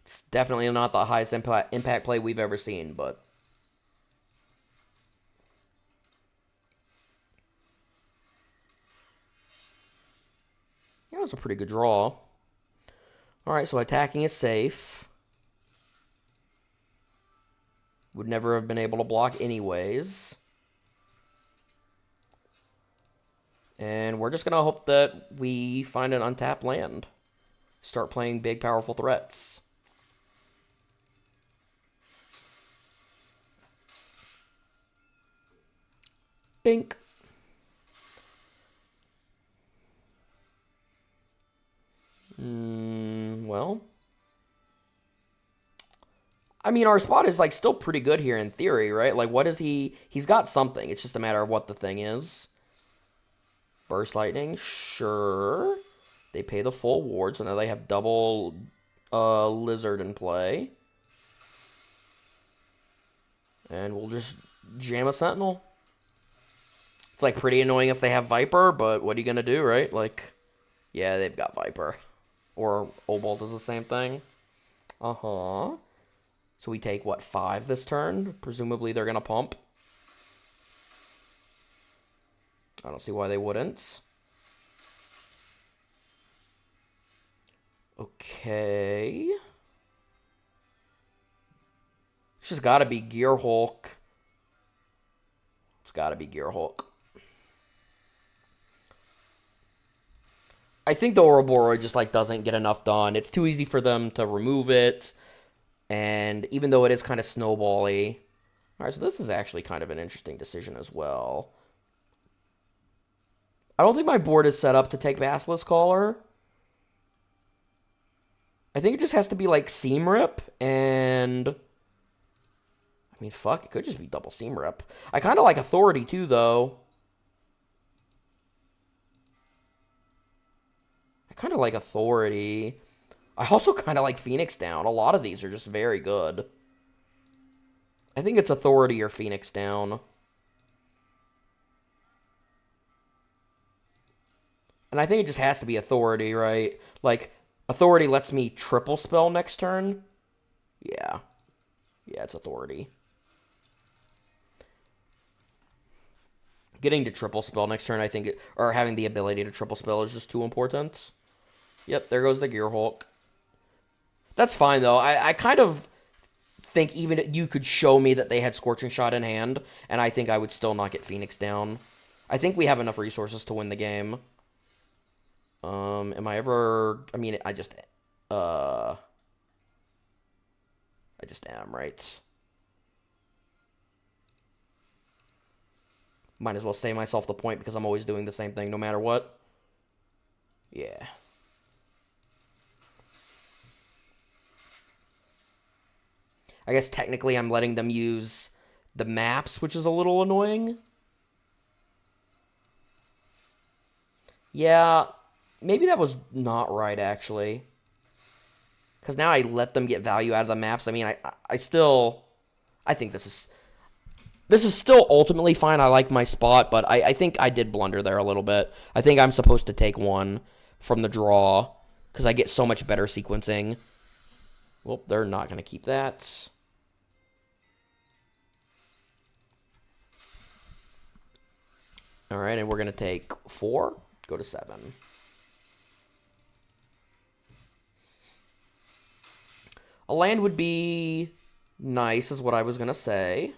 It's definitely not the highest impact play we've ever seen, but... yeah, it was a pretty good draw. Alright, so attacking is safe. Would never have been able to block anyways. And we're just going to hope that we find an untapped land. Start playing big, powerful threats. Bink. Well... I mean, our spot is, like, still pretty good here in theory, right? Like, what is he... he's got something. It's just a matter of what the thing is. Burst Lightning, sure. They pay the full ward, so now they have double Lizard in play. And we'll just jam a Sentinel. It's, like, pretty annoying if they have Viper, but what are you gonna do, right? Like, yeah, they've got Viper. Or Obol does the same thing. Uh-huh. So we take, what, 5 this turn? Presumably they're gonna pump. I don't see why they wouldn't. Okay. It's just gotta be Gearhulk. It's gotta be Gearhulk. I think the Ouroboroid just, like, doesn't get enough done. It's too easy for them to remove it. And even though it is kind of snowbally... alright, so this is actually kind of an interesting decision as well. I don't think my board is set up to take Basilisk Caller. I think it just has to be, like, Seam Rip, and... I mean, fuck, it could just be double Seam Rip. I kind of like Authority, too, though. I kind of like Authority. I also kind of like Phoenix Down. A lot of these are just very good. I think it's Authority or Phoenix Down. And I think it just has to be Authority, right? Like, Authority lets me triple spell next turn. Yeah. Yeah, it's Authority. Getting to triple spell next turn, I think, or having the ability to triple spell is just too important. Yep, there goes the Gearhulk. That's fine, though. I kind of think even you could show me that they had Scorching Shot in hand, and I think I would still not get Phoenix Down. I think we have enough resources to win the game. Am I ever... I mean, I just am, right? Might as well save myself the point because I'm always doing the same thing no matter what. Yeah. I guess technically I'm letting them use the maps, which is a little annoying. Yeah, maybe that was not right, actually. Because now I let them get value out of the maps. I mean, I think this is still ultimately fine. I like my spot, but I think I did blunder there a little bit. I think I'm supposed to take one from the draw because I get so much better sequencing. Well, they're not going to keep that. All right, and we're going to take 4, go to 7. A land would be nice, is what I was going to say.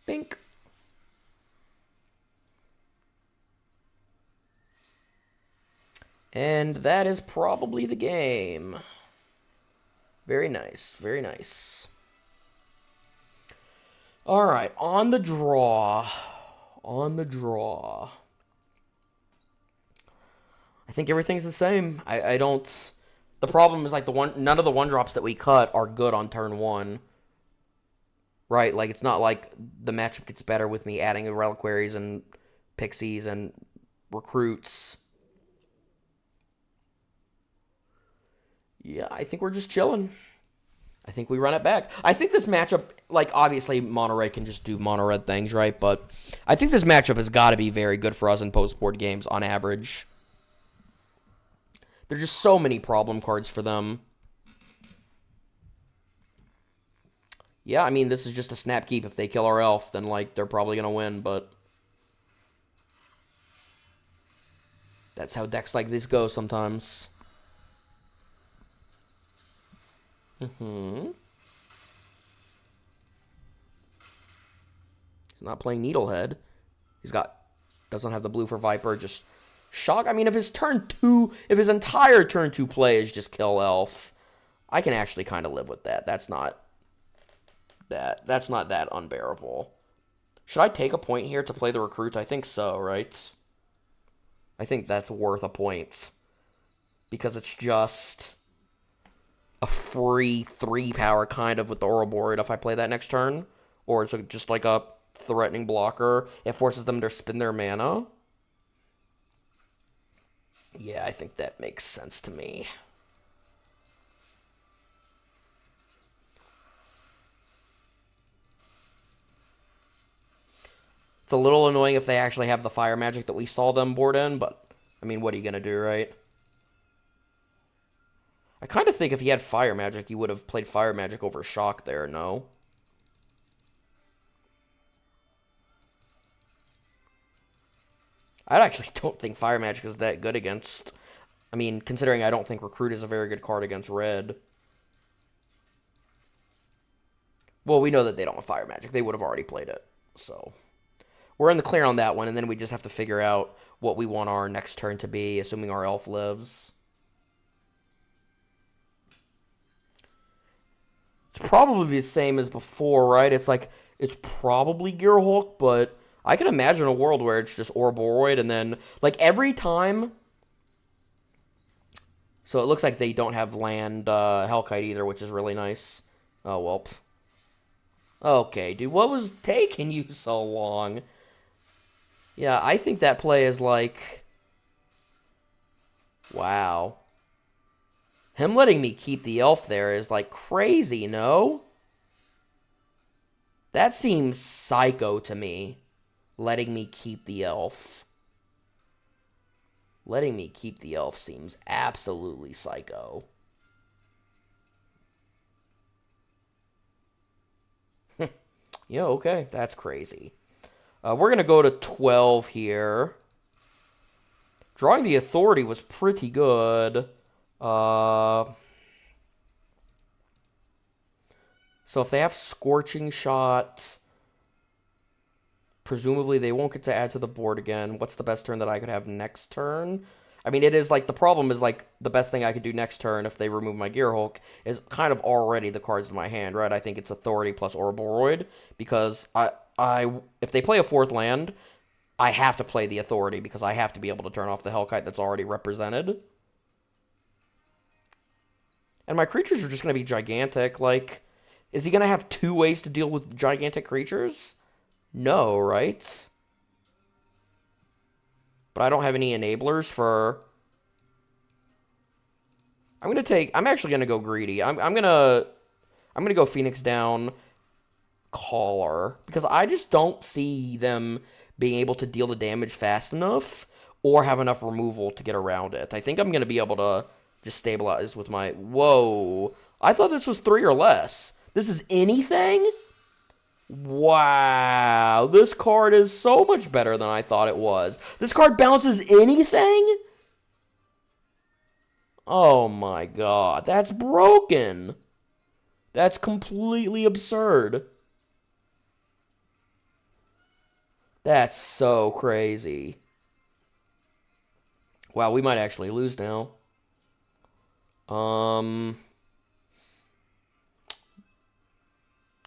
Bink. And that is probably the game. Very nice, very nice. All right, on the draw. On the draw. I think everything's the same. I don't... The problem is, like, none of the 1-drops that we cut are good on turn 1. Right? Like, it's not like the matchup gets better with me adding Reliquaries and Pixies and Recruits. Yeah, I think we're just chilling. I think we run it back. I think this matchup, like, obviously, mono red can just do mono red things, right? But I think this matchup has got to be very good for us in post-board games on average. There's just so many problem cards for them. Yeah, I mean, this is just a snap keep. If they kill our elf, then, like, they're probably going to win, but that's how decks like this go sometimes. He's not playing Needlehead. Doesn't have the blue for Viper, just shock. I mean, if his entire turn 2 play is just kill elf, I can actually kind of live with that. That's not that unbearable. Should I take a point here to play the recruit? I think so, right? I think that's worth a point. Because it's just a free 3-power kind of with the Ouroboroid if I play that next turn. Or it's just like a threatening blocker. It forces them to spend their mana. Yeah, I think that makes sense to me. It's a little annoying if they actually have the fire magic that we saw them board in, but, I mean, what are you going to do, right? I kind of think if he had fire magic, he would have played fire magic over shock there, no? I actually don't think fire magic is that good against... I mean, considering I don't think recruit is a very good card against red. Well, we know that they don't have fire magic. They would have already played it, so... We're in the clear on that one, and then we just have to figure out what we want our next turn to be, assuming our elf lives. It's probably the same as before, right? It's like, it's probably Gearhulk, but I can imagine a world where it's just Ouroboroid, and then, like, every time... So it looks like they don't have land Hellkite either, which is really nice. Oh, well. Okay, dude, what was taking you so long? Yeah, I think that play is like... Wow. Him letting me keep the elf there is like crazy, no? That seems psycho to me. Letting me keep the elf. Letting me keep the elf seems absolutely psycho. Yeah, okay, that's crazy. We're going to go to 12 here. Drawing the Authority was pretty good. So if they have Scorching Shot, presumably they won't get to add to the board again. What's the best turn that I could have next turn? I mean, it is like, the problem is like, the best thing I could do next turn if they remove my Gearhulk is kind of already the cards in my hand, right? I think it's Authority plus Ouroboroid, because if they play a 4th land, I have to play the Authority, because I have to be able to turn off the Hellkite that's already represented. And my creatures are just going to be gigantic. Like, is he going to have 2 ways to deal with gigantic creatures? No, right? But I don't have any enablers for... I'm actually going to go greedy. I'm going to go Phoenix down, Caller, because I just don't see them being able to deal the damage fast enough or have enough removal to get around it. I think I'm going to be able to just stabilize with my... Whoa. I thought this was 3 or less. This is anything? Wow. This card is so much better than I thought it was. This card bounces anything? Oh my god. That's broken. That's completely absurd. That's so crazy. Wow, we might actually lose now.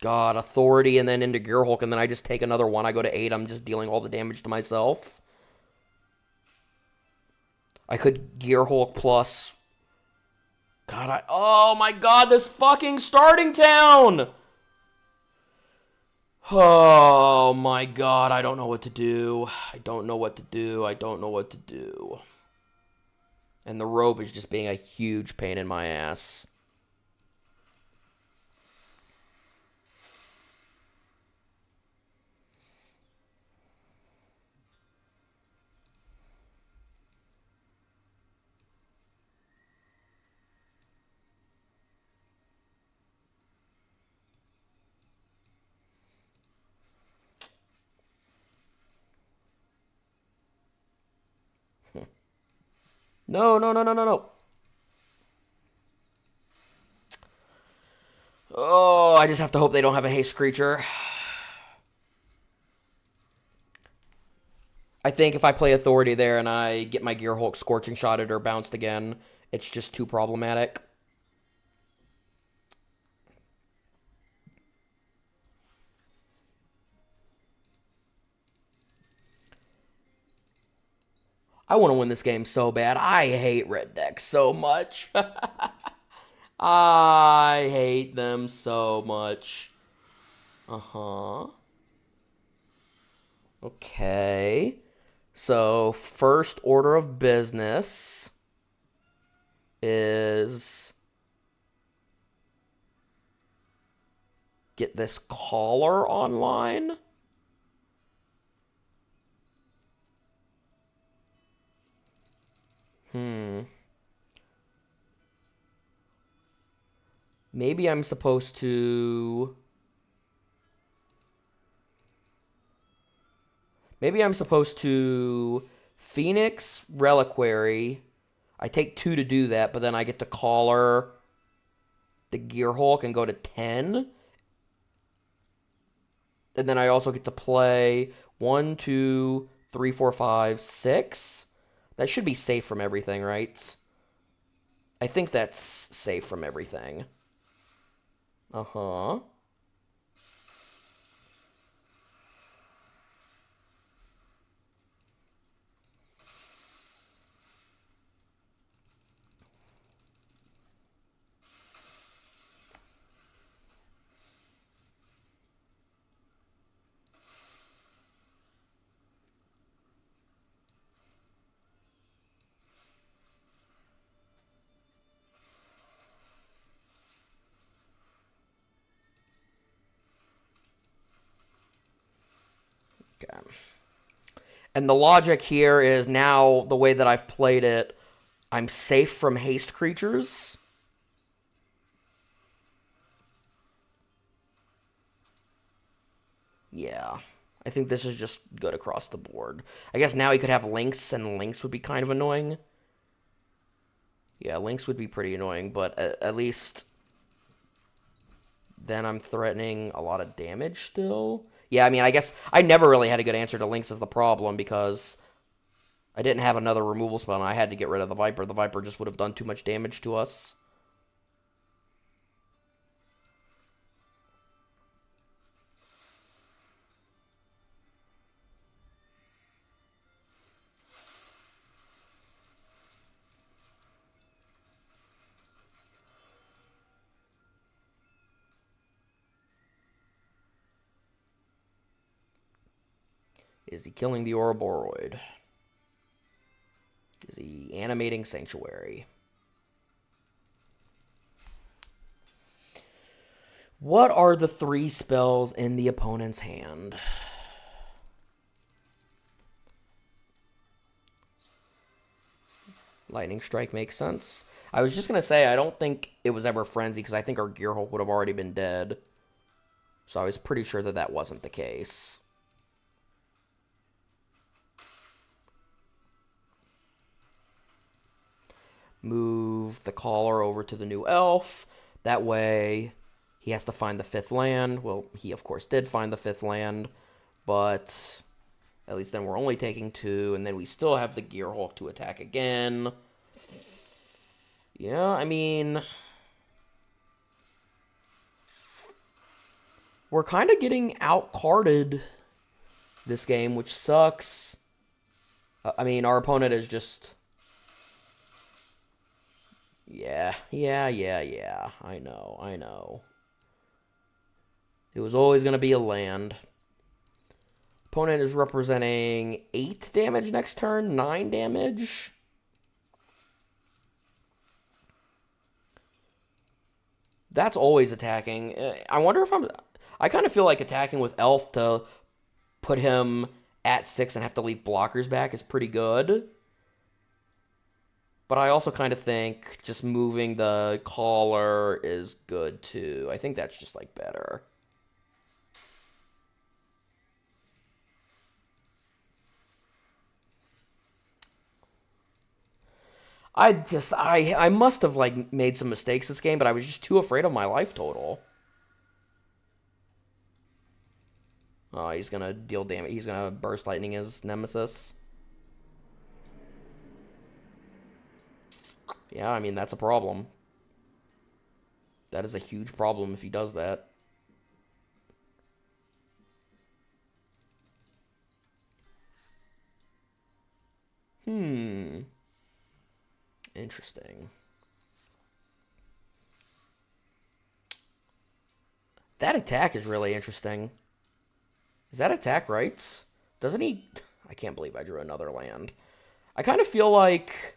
God, Authority and then into Gearhulk, and then I just take another one. I go to 8. I'm just dealing all the damage to myself. I could Gearhulk plus... God, oh my god, this fucking starting town! Oh my god, I don't know what to do. I don't know what to do. I don't know what to do. And the robe is just being a huge pain in my ass. No, no, no, no, no, no. Oh, I just have to hope they don't have a haste creature. I think if I play Authority there and I get my Gearhulk Scorching Shotted or bounced again, it's just too problematic. I want to win this game so bad. I hate red decks so much. I hate them so much. Uh-huh. Okay. So, first order of business is get this caller online. Maybe I'm supposed to... Phoenix Reliquary. I take 2 to do that, but then I get to collar the Gearhulk and go to 10. And then I also get to play 1, 2, 3, 4, 5, 6. That should be safe from everything, right? I think that's safe from everything. Uh-huh. Okay. And the logic here is now, the way that I've played it, I'm safe from haste creatures. Yeah. I think this is just good across the board. I guess now he could have Lynx, and Lynx would be kind of annoying. Yeah, Lynx would be pretty annoying, but at least then I'm threatening a lot of damage still. Yeah, I mean, I guess I never really had a good answer to Lynx as the problem because I didn't have another removal spell, and I had to get rid of the Viper. The Viper just would have done too much damage to us. Is he killing the Ouroboroid? Is he animating Sanctuary? What are the 3 spells in the opponent's hand? Lightning Strike makes sense. I was just going to say, I don't think it was ever Frenzy, because I think our Gearhulk would have already been dead. So I was pretty sure that that wasn't the case. Move the Caller over to the new Elf. That way, he has to find the 5th land. Well, he, of course, did find the 5th land. But at least then we're only taking 2. And then we still have the Gearhulk to attack again. Yeah, I mean... we're kind of getting out-carded this game, which sucks. I mean, our opponent is just... Yeah. I know. It was always going to be a land. Opponent is representing 8 damage next turn, 9 damage. That's always attacking. I wonder if I'm... I kind of feel like attacking with Elf to put him at 6 and have to leave blockers back is pretty good. But I also kind of think just moving the Caller is good, too. I think that's just, like, better. I must have, like, made some mistakes this game, but I was just too afraid of my life total. Oh, he's gonna deal damage. He's gonna burst lightning his Nemesis. Yeah, I mean, that's a problem. That is a huge problem if he does that. Interesting. That attack is really interesting. Is that attack right? Doesn't he... I can't believe I drew another land. I kind of feel like...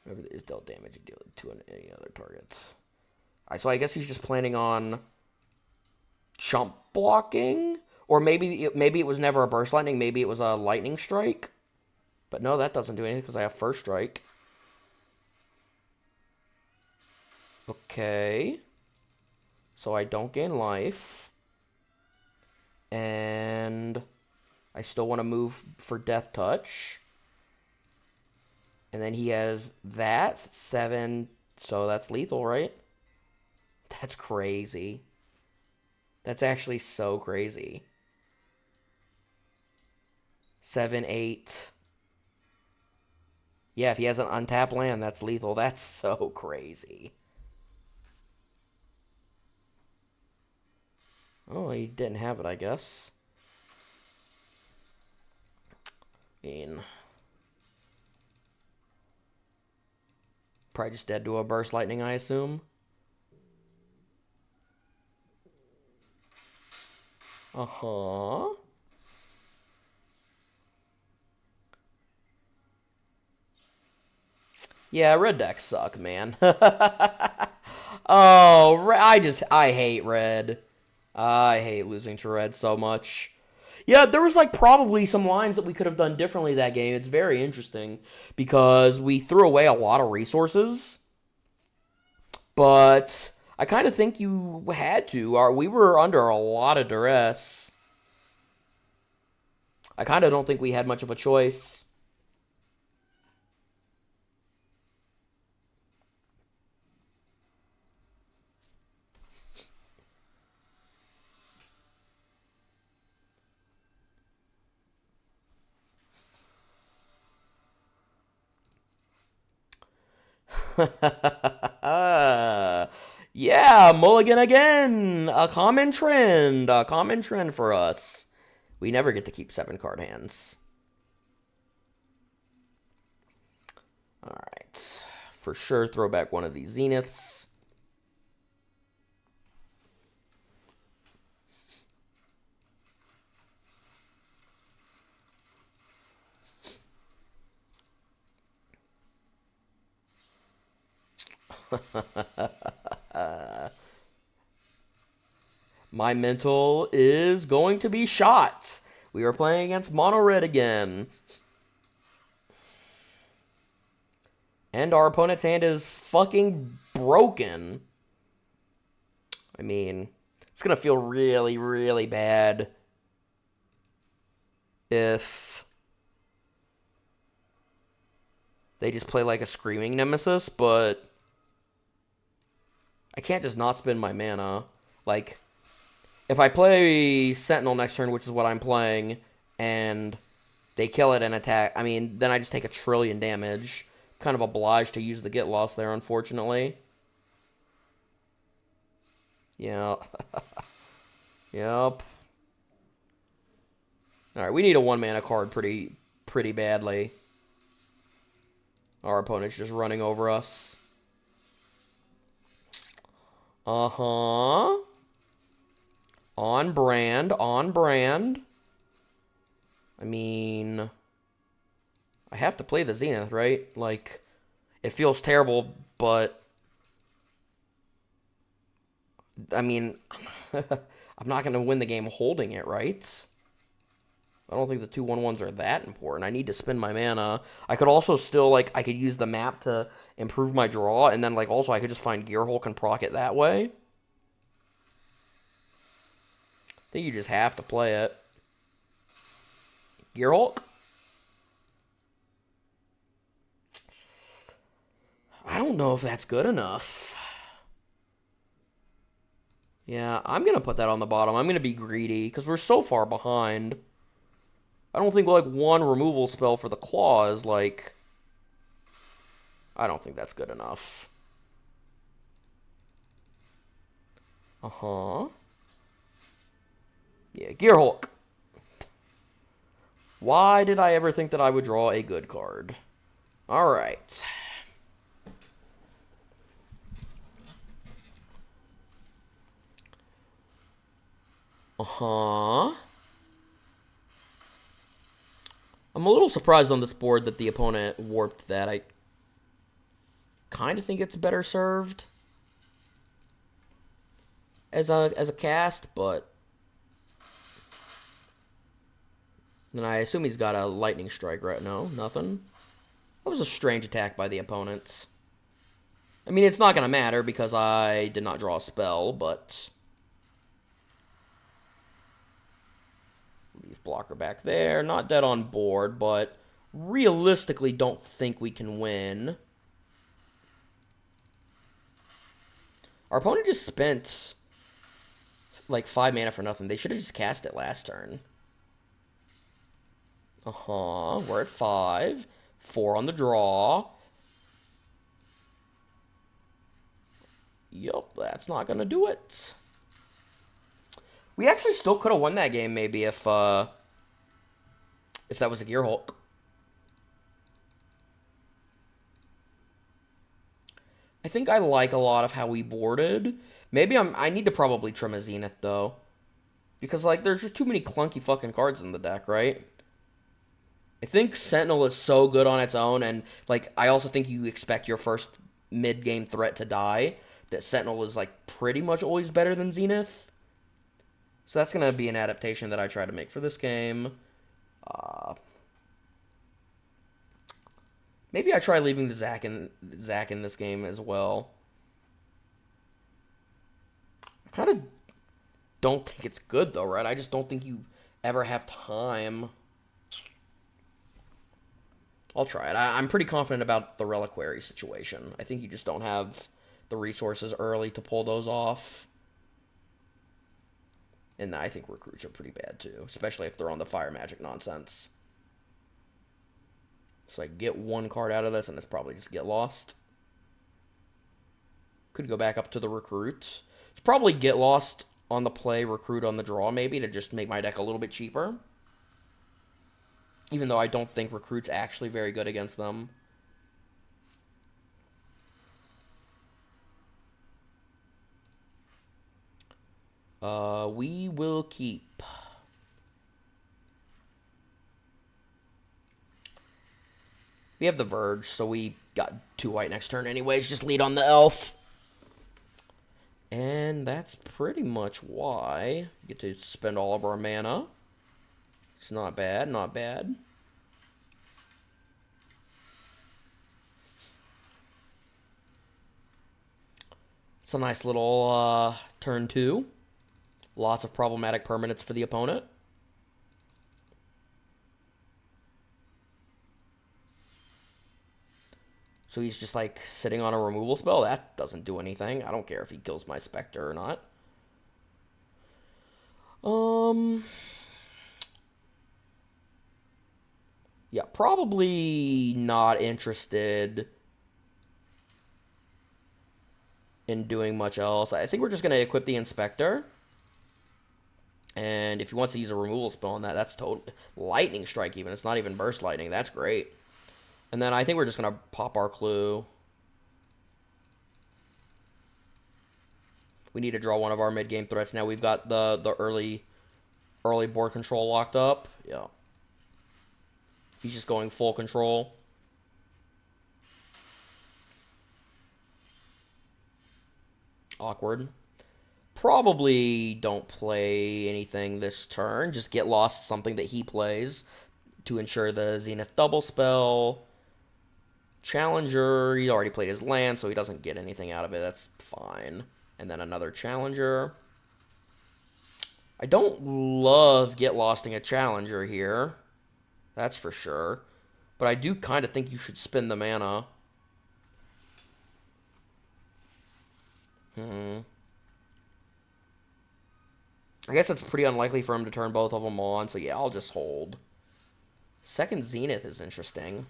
Whenever it is dealt damage, you deal it to any other targets. So I guess he's just planning on chump blocking? Or maybe it was never a burst lightning. Maybe it was a lightning strike. But no, that doesn't do anything because I have first strike. Okay. So I don't gain life. And I still want to move for Death Touch. And then he has that. 7. So that's lethal, right? That's crazy. That's actually so crazy. 7, 8. Yeah, if he has an untapped land, that's lethal. That's so crazy. Oh, he didn't have it, I guess. I mean... Probably just dead to a burst lightning, I assume. Uh-huh. Yeah, red decks suck, man. Oh, I hate red. I hate losing to red so much. Yeah, there was like probably some lines that we could have done differently that game. It's very interesting because we threw away a lot of resources. But I kind of think you had to. We were under a lot of duress. I kind of don't think we had much of a choice. Yeah, mulligan again. A common trend. A common trend for us. We never get to keep 7-card hands. Alright. For sure, throw back one of these Zeniths. My mental is going to be shot. We are playing against mono red again. And our opponent's hand is fucking broken. I mean, it's going to feel really, really bad if they just play like a Screaming Nemesis, but I can't just not spend my mana. Like, if I play Sentinel next turn, which is what I'm playing, and they kill it and attack, I mean, then I just take 1 trillion damage. Kind of obliged to use the get lost there, unfortunately. Yeah. Yep. Alright, we need a 1-mana card pretty badly. Our opponent's just running over us. Uh-huh. On brand, on brand. I mean, I have to play the Zenith, right? Like, It feels terrible, but I mean, I'm not going to win the game holding it, right? I don't think the 2/1/1s are that important. I need to spend my mana. I could also still, like, I could use the map to improve my draw, and then, like, also I could just find Gearhulk and proc it that way. I think you just have to play it. Gearhulk? I don't know if that's good enough. Yeah, I'm going to put that on the bottom. I'm going to be greedy, because we're so far behind. I don't think, like, one removal spell for the claw is, like... I don't think that's good enough. Uh-huh. Yeah, Gearhulk. Why did I ever think that I would draw a good card? Alright. Uh-huh. I'm a little surprised on this board that the opponent warped that. I kind of think it's better served as a cast, but then I assume he's got a lightning strike, right? No, nothing. That was a strange attack by the opponents. I mean, it's not going to matter because I did not draw a spell, but... Leave blocker back there. Not dead on board, but realistically don't think we can win. Our opponent just spent like 5 mana for nothing. They should have just cast it last turn. Uh-huh. We're at 5. 4 on the draw. Yup, that's not gonna do it. We actually still could have won that game, maybe, if that was a Gearhulk. I think I like a lot of how we boarded. Maybe I need to probably trim a Zenith, though. Because, like, there's just too many clunky fucking cards in the deck, right? I think Sentinel is so good on its own, and, like, I also think you expect your first mid-game threat to die, that Sentinel is, like, pretty much always better than Zenith. So that's going to be an adaptation that I try to make for this game. Maybe I try leaving the Zack in this game as well. I kind of don't think it's good, though, right? I just don't think you ever have time. I'll try it. I'm pretty confident about the Reliquary situation. I think you just don't have the resources early to pull those off. And I think Recruits are pretty bad, too. Especially if they're on the Fire Magic nonsense. So I get one card out of this, and it's probably just get lost. Could go back up to the Recruit. It's probably get lost on the play, Recruit on the draw, maybe, to just make my deck a little bit cheaper. Even though I don't think Recruit's actually very good against them. We will keep. We have the Verge, so we got 2 white next turn anyways. Just lead on the elf. And that's pretty much why we get to spend all of our mana. It's not bad, not bad. It's a nice little turn 2. Lots of problematic permanents for the opponent. So he's just, like, sitting on a removal spell? That doesn't do anything. I don't care if he kills my Spectre or not. Yeah, probably not interested in doing much else. I think we're just going to equip the Inspector. And if he wants to use a removal spell on that, that's totally... Lightning Strike, even. It's not even Burst Lightning. That's great. And then I think we're just going to pop our Clue. We need to draw one of our mid-game threats. Now we've got the early board control locked up. Yeah. He's just going full control. Awkward. Probably don't play anything this turn. Just get lost something that he plays to ensure the Zenith double spell. Challenger, he already played his land, so he doesn't get anything out of it. That's fine. And then another Challenger. I don't love get losting a Challenger here. That's for sure. But I do kind of think you should spend the mana. I guess it's pretty unlikely for him to turn both of them on, so yeah, I'll just hold. Second Zenith is interesting.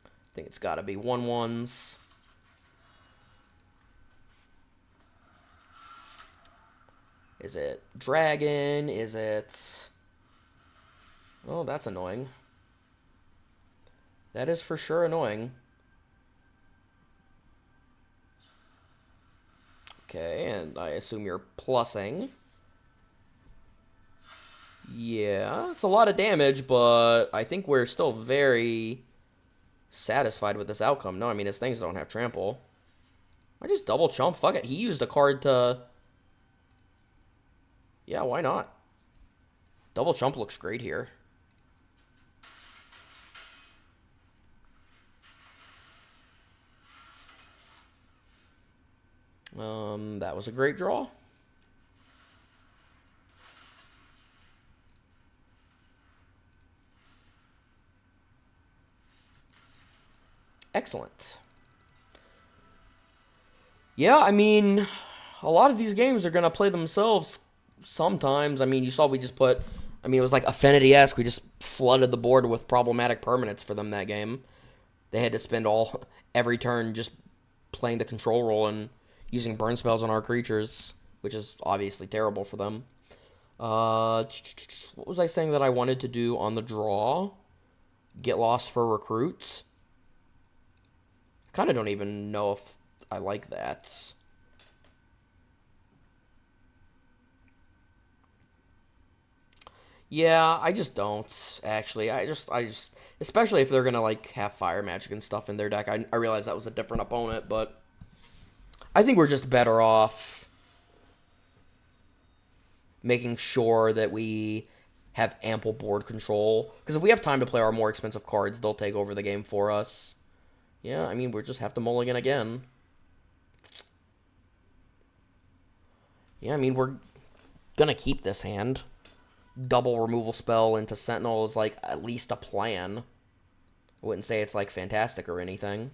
I think it's got to be 1/1s. Is it Dragon? Is it... Oh, that's annoying. That is for sure annoying. Okay, and I assume you're plussing. Yeah, it's a lot of damage, but I think we're still very satisfied with this outcome. No, I mean, his things don't have trample. I just double chump. Fuck it. He used a card to... Yeah, why not? Double chump looks great here. That was a great draw. Excellent. Yeah, I mean, a lot of these games are going to play themselves sometimes. I mean, you saw we just put... I mean, it was like Affinity-esque. We just flooded the board with problematic permanents for them that game. They had to spend every turn just playing the control role and using burn spells on our creatures, which is obviously terrible for them. What was I saying that I wanted to do on the draw? Get lost for recruits? I kind of don't even know if I like that. Yeah, I just don't, actually. I just, especially if they're going to, like, have fire magic and stuff in their deck. I realize that was a different opponent, but I think we're just better off making sure that we have ample board control. Because if we have time to play our more expensive cards, they'll take over the game for us. Yeah, I mean, we just have to mulligan again. Yeah, I mean, we're going to keep this hand. Double removal spell into Sentinel is, like, at least a plan. I wouldn't say it's, like, fantastic or anything.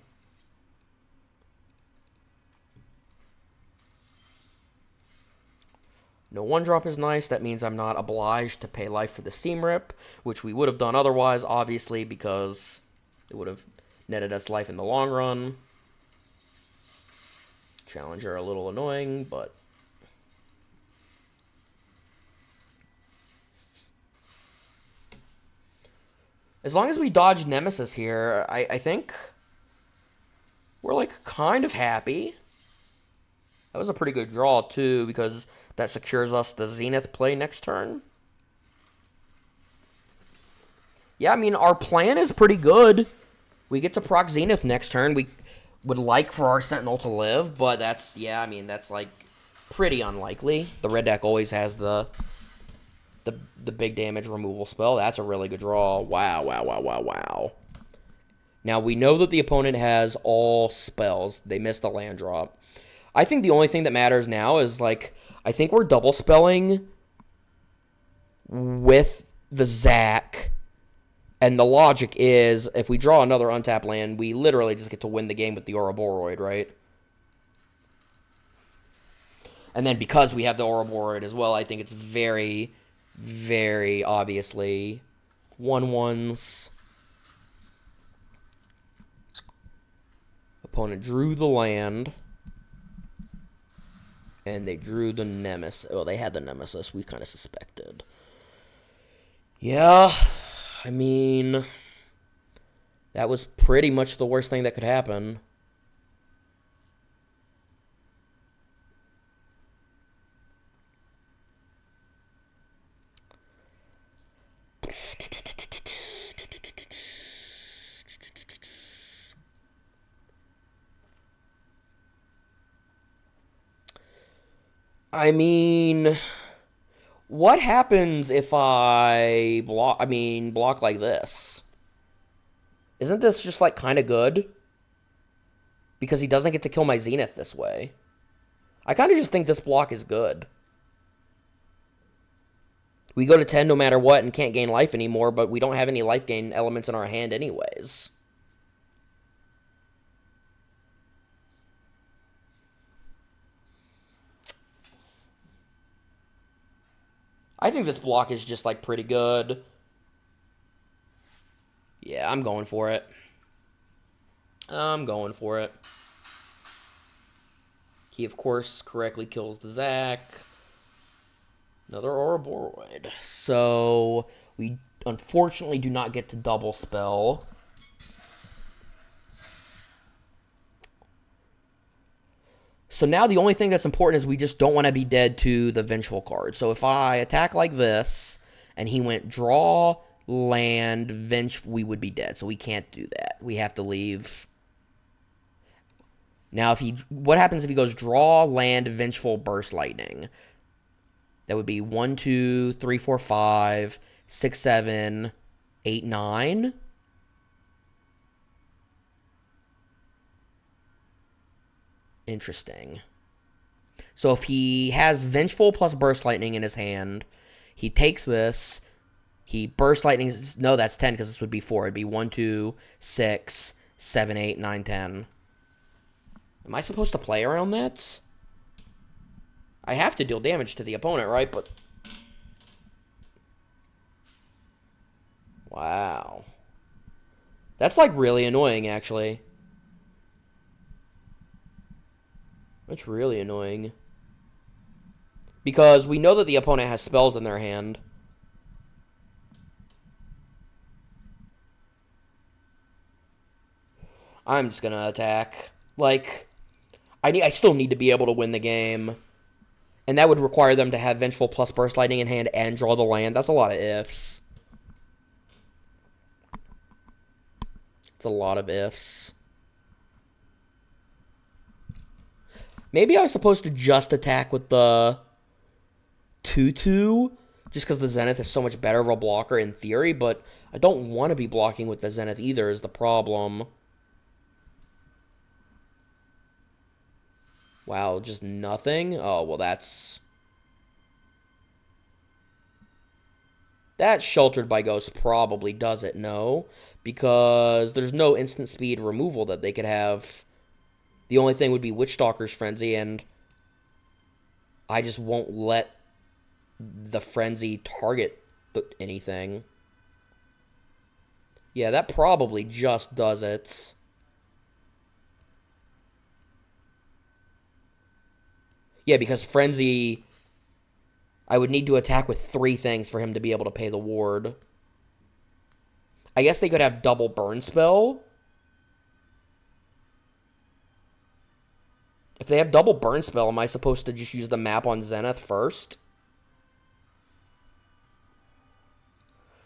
No 1-drop is nice. That means I'm not obliged to pay life for the Seam Rip, which we would have done otherwise, obviously, because it would have netted us life in the long run. Challenger a little annoying, but... As long as we dodge Nemesis here, I think we're, like, kind of happy. That was a pretty good draw, too, because that secures us the Zenith play next turn. Yeah, I mean, our plan is pretty good. We get to proc Zenith next turn. We would like for our Sentinel to live, but that's, yeah, I mean, that's, like, pretty unlikely. The red deck always has the big damage removal spell. That's a really good draw. Wow, wow, wow, wow, wow. Now, we know that the opponent has all spells. They missed the land drop. I think the only thing that matters now is, like, I think we're double spelling with the Zack. And the logic is, if we draw another untapped land, we literally just get to win the game with the Ouroboroid, right? And then because we have the Ouroboroid as well, I think it's very, very obviously 1/1s. Opponent drew the land. And they drew the Nemesis. Oh, they had the Nemesis. We kind of suspected. Yeah, I mean, that was pretty much the worst thing that could happen. I mean, what happens if I block like this? Isn't this just, like, kind of good? Because he doesn't get to kill my Zenith this way. I kind of just think this block is good. We go to 10 no matter what and can't gain life anymore, but we don't have any life gain elements in our hand anyways. I think this block is just, like, pretty good. Yeah, I'm going for it. I'm going for it. He, of course, correctly kills the Zack. Another Ouroboroid. So, we unfortunately do not get to double spell. So now the only thing that's important is we just don't want to be dead to the Vengeful card. So if I attack like this, and he went draw, land, Vengeful, we would be dead. So we can't do that. We have to leave. Now, what happens if he goes draw, land, Vengeful, Burst Lightning? That would be 1, 2, 3, 4, 5, 6, 7, 8, 9. Interesting. So if he has Vengeful plus Burst Lightning in his hand, he takes this, he Burst Lightning, no, that's 10 because this would be 4. It'd be 1, 2, 6, 7, 8, 9, 10. Am I supposed to play around that? I have to deal damage to the opponent, right? But wow. That's, like, really annoying, actually. That's really annoying. Because we know that the opponent has spells in their hand. I'm just gonna attack. Like, I still need to be able to win the game. And that would require them to have Vengeful plus Burst Lightning in hand and draw the land. That's a lot of ifs. It's a lot of ifs. Maybe I was supposed to just attack with the 2/2, just because the Zenith is so much better of a blocker in theory, but I don't want to be blocking with the Zenith either is the problem. Wow, just nothing? Oh, well, that's... That Sheltered by Ghost probably does it, no? Because there's no instant speed removal that they could have. The only thing would be Witchstalker's Frenzy, and I just won't let the Frenzy target anything. Yeah, that probably just does it. Yeah, because Frenzy, I would need to attack with 3 things for him to be able to pay the ward. I guess they could have double burn spell. If they have double burn spell, am I supposed to just use the map on Zenith first?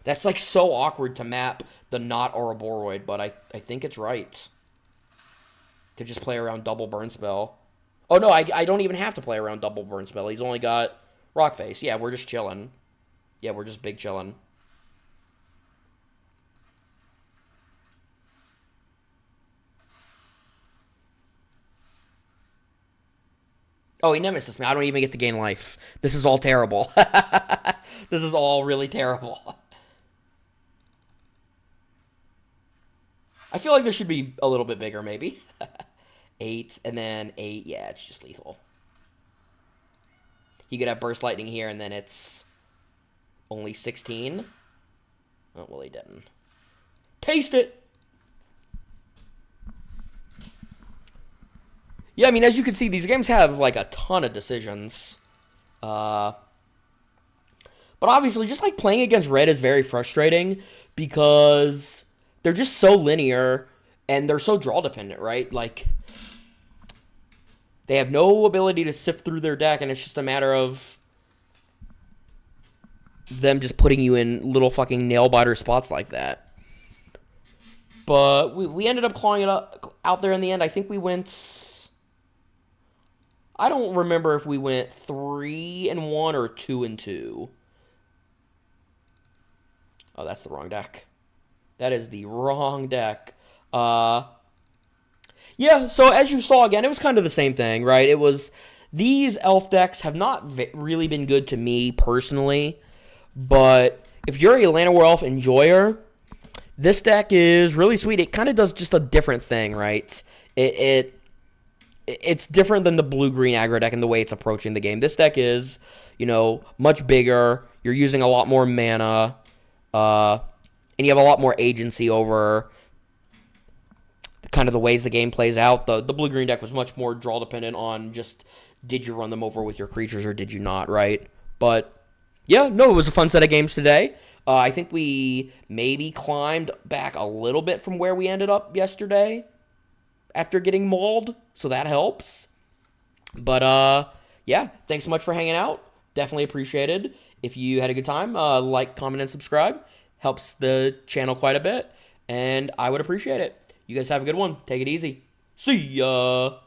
That's, like, so awkward to map the not Ouroboroid, but I think it's right. To just play around double burn spell. Oh, no, I don't even have to play around double burn spell. He's only got Rock Face. Yeah, we're just chilling. Yeah, we're just big chilling. Oh, he nemesis me. I don't even get to gain life. This is all terrible. This is all really terrible. I feel like this should be a little bit bigger, maybe. 8, and then 8. Yeah, it's just lethal. He could have Burst Lightning here, and then it's only 16. Oh, well, he didn't. Taste it! Yeah, I mean, as you can see, these games have, like, a ton of decisions. But obviously, just, like, playing against Red is very frustrating because they're just so linear and they're so draw-dependent, right? Like, they have no ability to sift through their deck, and it's just a matter of them just putting you in little fucking nail-biter spots like that. But we ended up clawing it out there in the end. I think we went... I don't remember if we went 3-1 or 2-2. Oh, that's the wrong deck. That is the wrong deck. Yeah, so as you saw again, it was kind of the same thing, right? It was, these elf decks have not really been good to me personally, but if you're a Llanowar Elf enjoyer, this deck is really sweet. It kind of does just a different thing, right? It's different than the blue-green aggro deck in the way it's approaching the game. This deck is, much bigger. You're using a lot more mana, and you have a lot more agency over kind of the ways the game plays out. The blue-green deck was much more draw-dependent on just, did you run them over with your creatures or did you not, right? But, yeah, no, it was a fun set of games today. I think we maybe climbed back a little bit from where we ended up yesterday after getting mauled, so that helps. But, yeah, thanks so much for hanging out. Definitely appreciated. If you had a good time, like, comment, and subscribe. Helps the channel quite a bit, and I would appreciate it. You guys have a good one. Take it easy. See ya!